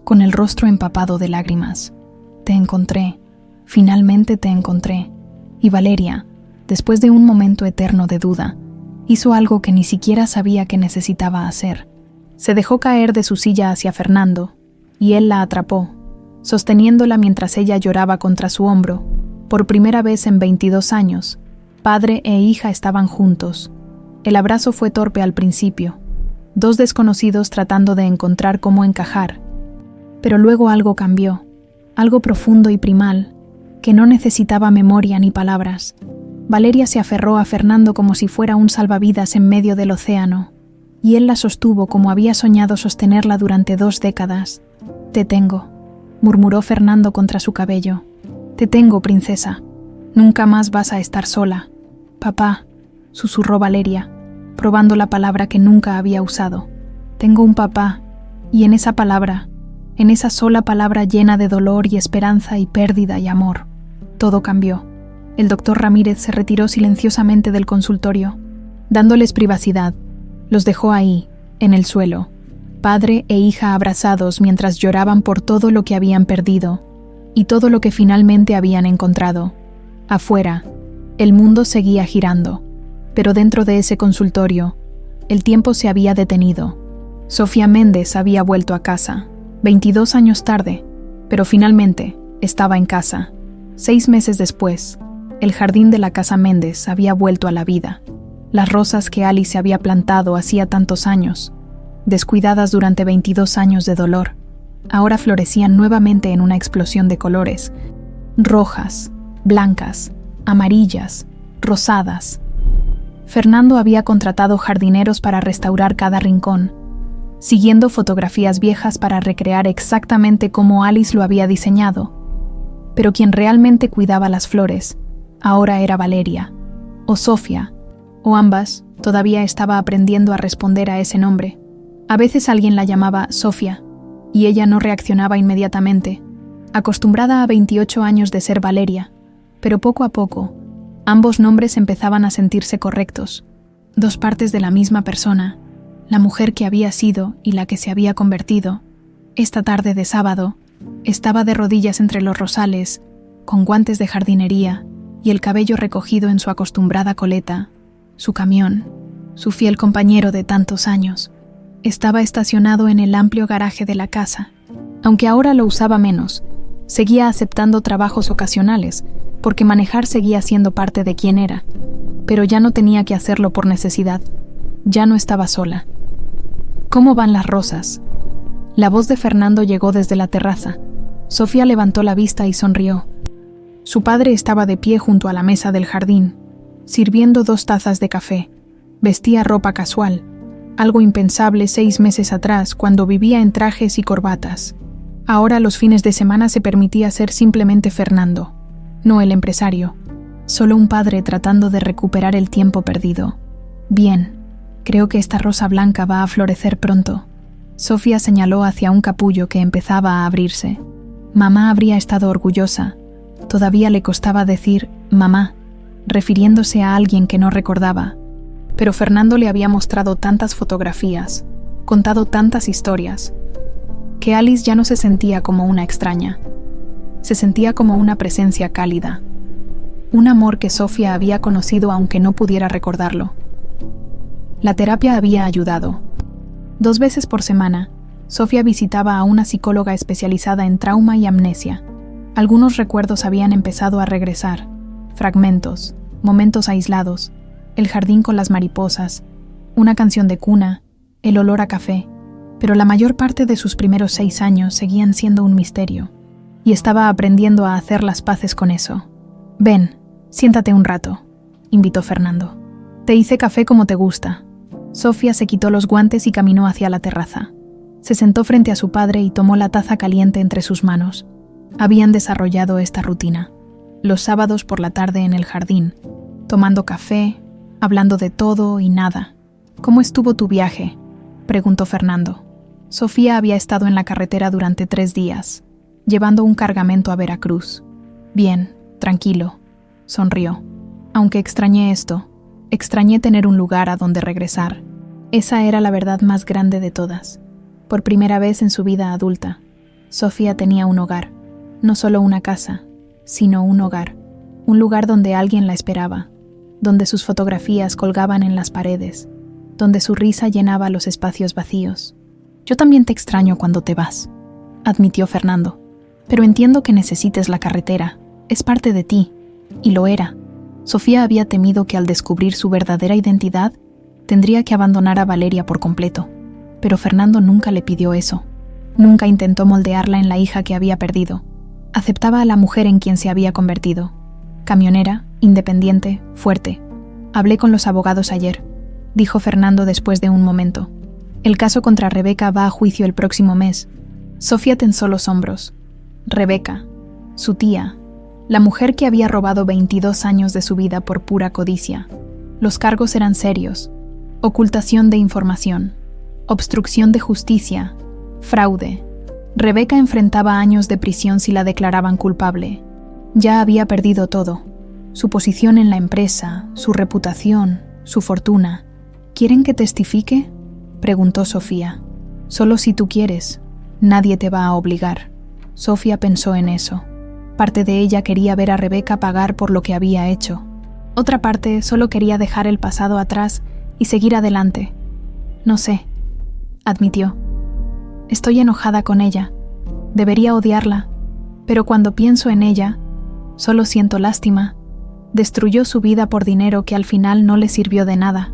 [SPEAKER 1] con el rostro empapado de lágrimas. Te encontré. Finalmente te encontré. Y Valeria, después de un momento eterno de duda, hizo algo que ni siquiera sabía que necesitaba hacer. Se dejó caer de su silla hacia Fernando, y él la atrapó, sosteniéndola mientras ella lloraba contra su hombro. Por primera vez en 22 años, padre e hija estaban juntos. El abrazo fue torpe al principio, 2 desconocidos tratando de encontrar cómo encajar. Pero luego algo cambió, algo profundo y primal. que no necesitaba memoria ni palabras. Valeria se aferró a Fernando como si fuera un salvavidas en medio del océano, y él la sostuvo como había soñado sostenerla durante 2 décadas. «Te tengo», murmuró Fernando contra su cabello. «Te tengo, princesa. Nunca más vas a estar sola». «Papá», susurró Valeria, probando la palabra que nunca había usado. «Tengo un papá», y en esa palabra, en esa sola palabra llena de dolor y esperanza y pérdida y amor, todo cambió. El doctor Ramírez se retiró silenciosamente del consultorio, dándoles privacidad. Los dejó ahí, en el suelo, padre e hija abrazados mientras lloraban por todo lo que habían perdido y todo lo que finalmente habían encontrado. Afuera, el mundo seguía girando, pero dentro de ese consultorio, el tiempo se había detenido. Sofía Méndez había vuelto a casa, 22 años tarde, pero finalmente estaba en casa. 6 meses después, el jardín de la casa Méndez había vuelto a la vida. Las rosas que Alice se había plantado hacía tantos años, descuidadas durante 22 años de dolor, ahora florecían nuevamente en una explosión de colores: rojas, blancas, amarillas, rosadas. Fernando había contratado jardineros para restaurar cada rincón, siguiendo fotografías viejas para recrear exactamente como Alice lo había diseñado. Pero quien realmente cuidaba las flores ahora era Valeria, o Sofía, o ambas. Todavía estaba aprendiendo a responder a ese nombre. A veces alguien la llamaba Sofía, y ella no reaccionaba inmediatamente, acostumbrada a 28 años de ser Valeria, pero poco a poco, ambos nombres empezaban a sentirse correctos, 2 partes de la misma persona, la mujer que había sido y la que se había convertido. Esta tarde de sábado, estaba de rodillas entre los rosales, con guantes de jardinería y el cabello recogido en su acostumbrada coleta. Su camión, su fiel compañero de tantos años, estaba estacionado en el amplio garaje de la casa. Aunque ahora lo usaba menos, seguía aceptando trabajos ocasionales, porque manejar seguía siendo parte de quien era, pero ya no tenía que hacerlo por necesidad. Ya no estaba sola. «¿Cómo van las rosas?». La voz de Fernando llegó desde la terraza. Sofía levantó la vista y sonrió. Su padre estaba de pie junto a la mesa del jardín, sirviendo 2 tazas de café. Vestía ropa casual, algo impensable 6 meses atrás cuando vivía en trajes y corbatas. Ahora los fines de semana se permitía ser simplemente Fernando, no el empresario, solo un padre tratando de recuperar el tiempo perdido. «Bien, creo que esta rosa blanca va a florecer pronto». Sofía señaló hacia un capullo que empezaba a abrirse. Mamá habría estado orgullosa. Todavía le costaba decir «mamá», refiriéndose a alguien que no recordaba. Pero Fernando le había mostrado tantas fotografías, contado tantas historias, que Alice ya no se sentía como una extraña. Se sentía como una presencia cálida. Un amor que Sofía había conocido aunque no pudiera recordarlo. La terapia había ayudado. 2 veces por semana, Sofía visitaba a una psicóloga especializada en trauma y amnesia. Algunos recuerdos habían empezado a regresar. Fragmentos, momentos aislados, el jardín con las mariposas, una canción de cuna, el olor a café. Pero la mayor parte de sus primeros 6 años seguían siendo un misterio, y estaba aprendiendo a hacer las paces con eso. «Ven, siéntate un rato», invitó Fernando. «Te hice café como te gusta». Sofía se quitó los guantes y caminó hacia la terraza. Se sentó frente a su padre y tomó la taza caliente entre sus manos. Habían desarrollado esta rutina, los sábados por la tarde en el jardín, tomando café, hablando de todo y nada. «¿Cómo estuvo tu viaje?», preguntó Fernando. Sofía había estado en la carretera durante 3 días, llevando un cargamento a Veracruz. «Bien, tranquilo», sonrió. «Aunque extrañé esto, extrañé tener un lugar a donde regresar». Esa era la verdad más grande de todas. Por primera vez en su vida adulta, Sofía tenía un hogar, no solo una casa, sino un hogar, un lugar donde alguien la esperaba, donde sus fotografías colgaban en las paredes, donde su risa llenaba los espacios vacíos. «Yo también te extraño cuando te vas», admitió Fernando, «pero entiendo que necesites la carretera, es parte de ti», y lo era. Sofía había temido que al descubrir su verdadera identidad, tendría que abandonar a Valeria por completo, pero Fernando nunca le pidió eso. Nunca intentó moldearla en la hija que había perdido. Aceptaba a la mujer en quien se había convertido. Camionera, independiente, fuerte. Hablé con los abogados ayer, dijo Fernando después de un momento. El caso contra Rebeca va a juicio el próximo mes. Sofía tensó los hombros. Rebeca, su tía, la mujer que había robado 22 años de su vida por pura codicia. Los cargos eran serios: ocultación de información, obstrucción de justicia, fraude. Rebeca enfrentaba años de prisión si la declaraban culpable. Ya había perdido todo: su posición en la empresa, su reputación, su fortuna. ¿Quieren que testifique?, preguntó Sofía. Solo si tú quieres. Nadie te va a obligar. Sofía pensó en eso. Parte de ella quería ver a Rebeca pagar por lo que había hecho. Otra parte solo quería dejar el pasado atrás y seguir adelante. No sé, admitió. Estoy enojada con ella. Debería odiarla, pero cuando pienso en ella, solo siento lástima. Destruyó su vida por dinero que al final no le sirvió de nada.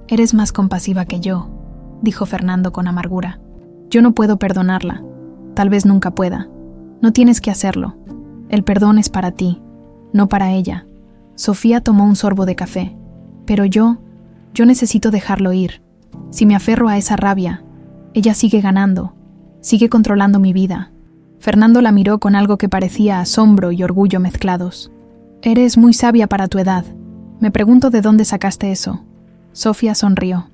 [SPEAKER 1] Eres más compasiva que yo, dijo Fernando con amargura. Yo no puedo perdonarla. Tal vez nunca pueda. No tienes que hacerlo. El perdón es para ti, no para ella. Sofía tomó un sorbo de café. Pero yo necesito dejarlo ir. Si me aferro a esa rabia, ella sigue ganando, sigue controlando mi vida. Fernando la miró con algo que parecía asombro y orgullo mezclados. Eres muy sabia para tu edad. Me pregunto de dónde sacaste eso. Sofía sonrió.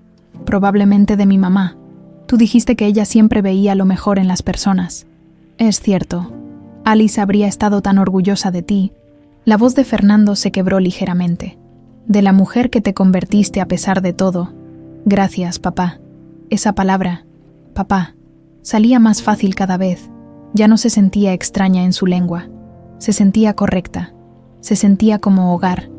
[SPEAKER 1] Probablemente de mi mamá. Tú dijiste que ella siempre veía lo mejor en las personas. Es cierto. Alice habría estado tan orgullosa de ti. La voz de Fernando se quebró ligeramente. De la mujer que te convertiste a pesar de todo. Gracias, papá. Esa palabra, papá, salía más fácil cada vez. Ya no se sentía extraña en su lengua. Se sentía correcta. Se sentía como hogar.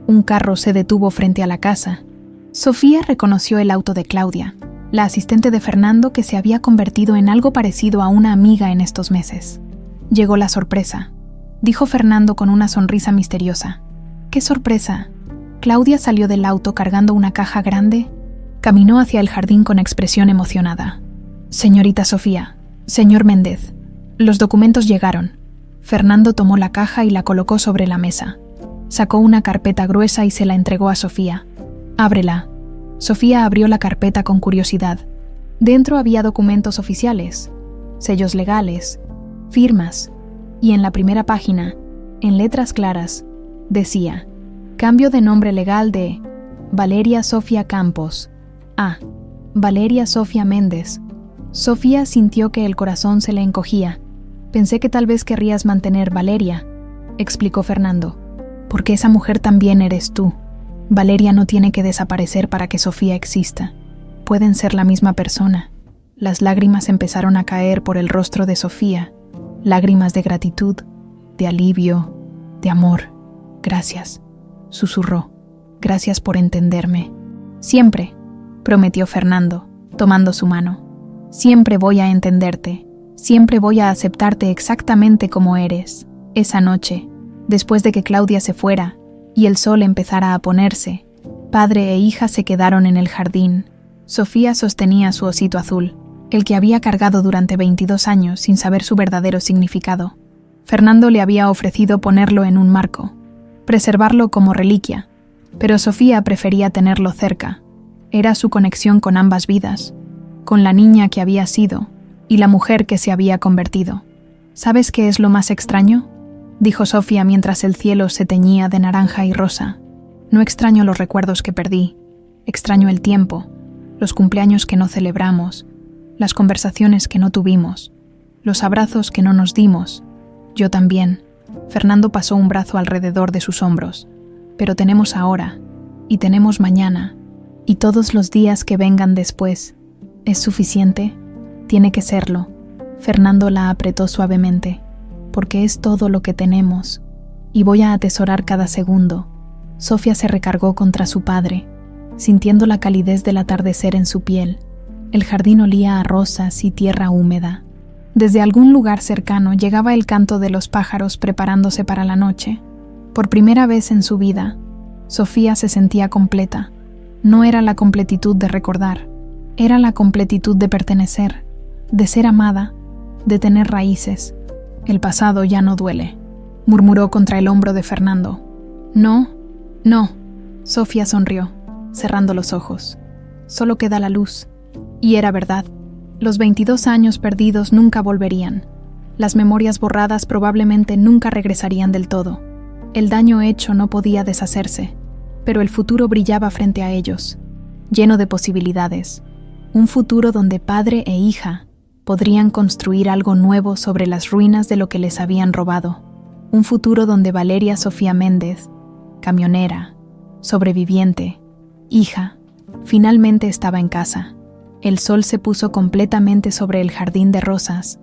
[SPEAKER 1] Un carro se detuvo frente a la casa. Sofía reconoció el auto de Claudia, la asistente de Fernando, que se había convertido en algo parecido a una amiga en estos meses. Llegó la sorpresa, dijo Fernando con una sonrisa misteriosa. ¿Qué sorpresa? Claudia salió del auto cargando una caja grande. Caminó hacia el jardín con expresión emocionada. Señorita Sofía, señor Méndez, los documentos llegaron. Fernando tomó la caja y la colocó sobre la mesa. Sacó una carpeta gruesa y se la entregó a Sofía. Ábrela. Sofía abrió la carpeta con curiosidad. Dentro había documentos oficiales, sellos legales, firmas, y en la primera página, en letras claras, decía: cambio de nombre legal de Valeria Sofía Campos a Valeria Sofía Méndez. Sofía sintió que el corazón se le encogía. Pensé que tal vez querrías mantener Valeria, explicó Fernando, porque esa mujer también eres tú. Valeria no tiene que desaparecer para que Sofía exista. Pueden ser la misma persona. Las lágrimas empezaron a caer por el rostro de Sofía. Lágrimas de gratitud, de alivio, de amor. Gracias, susurró. Gracias por entenderme. Siempre, prometió Fernando, tomando su mano. Siempre voy a entenderte. Siempre voy a aceptarte exactamente como eres. Esa noche, después de que Claudia se fuera y el sol empezara a ponerse, padre e hija se quedaron en el jardín. Sofía sostenía su osito azul, el que había cargado durante 22 años sin saber su verdadero significado. Fernando le había ofrecido ponerlo en un marco, preservarlo como reliquia, pero Sofía prefería tenerlo cerca. Era su conexión con ambas vidas, con la niña que había sido y la mujer que se había convertido. ¿Sabes qué es lo más extraño?, dijo Sofía mientras el cielo se teñía de naranja y rosa. No extraño los recuerdos que perdí, extraño el tiempo, los cumpleaños que no celebramos, las conversaciones que no tuvimos, los abrazos que no nos dimos. Yo también. Fernando pasó un brazo alrededor de sus hombros. Pero tenemos ahora, y tenemos mañana, y todos los días que vengan después. ¿Es suficiente? Tiene que serlo. Fernando la apretó suavemente. Porque es todo lo que tenemos, y voy a atesorar cada segundo. Sofía se recargó contra su padre, sintiendo la calidez del atardecer en su piel. El jardín olía a rosas y tierra húmeda. Desde algún lugar cercano llegaba el canto de los pájaros preparándose para la noche. Por primera vez en su vida, Sofía se sentía completa. No era la completitud de recordar, era la completitud de pertenecer, de ser amada, de tener raíces. El pasado ya no duele, murmuró contra el hombro de Fernando. No, no. Sofía sonrió, cerrando los ojos. Solo queda la luz. Y era verdad. Los 22 años perdidos nunca volverían. Las memorias borradas probablemente nunca regresarían del todo. El daño hecho no podía deshacerse, pero el futuro brillaba frente a ellos, lleno de posibilidades. Un futuro donde padre e hija podrían construir algo nuevo sobre las ruinas de lo que les habían robado. Un futuro donde Valeria Sofía Méndez, camionera, sobreviviente, hija, finalmente estaba en casa. El sol se puso completamente sobre el jardín de rosas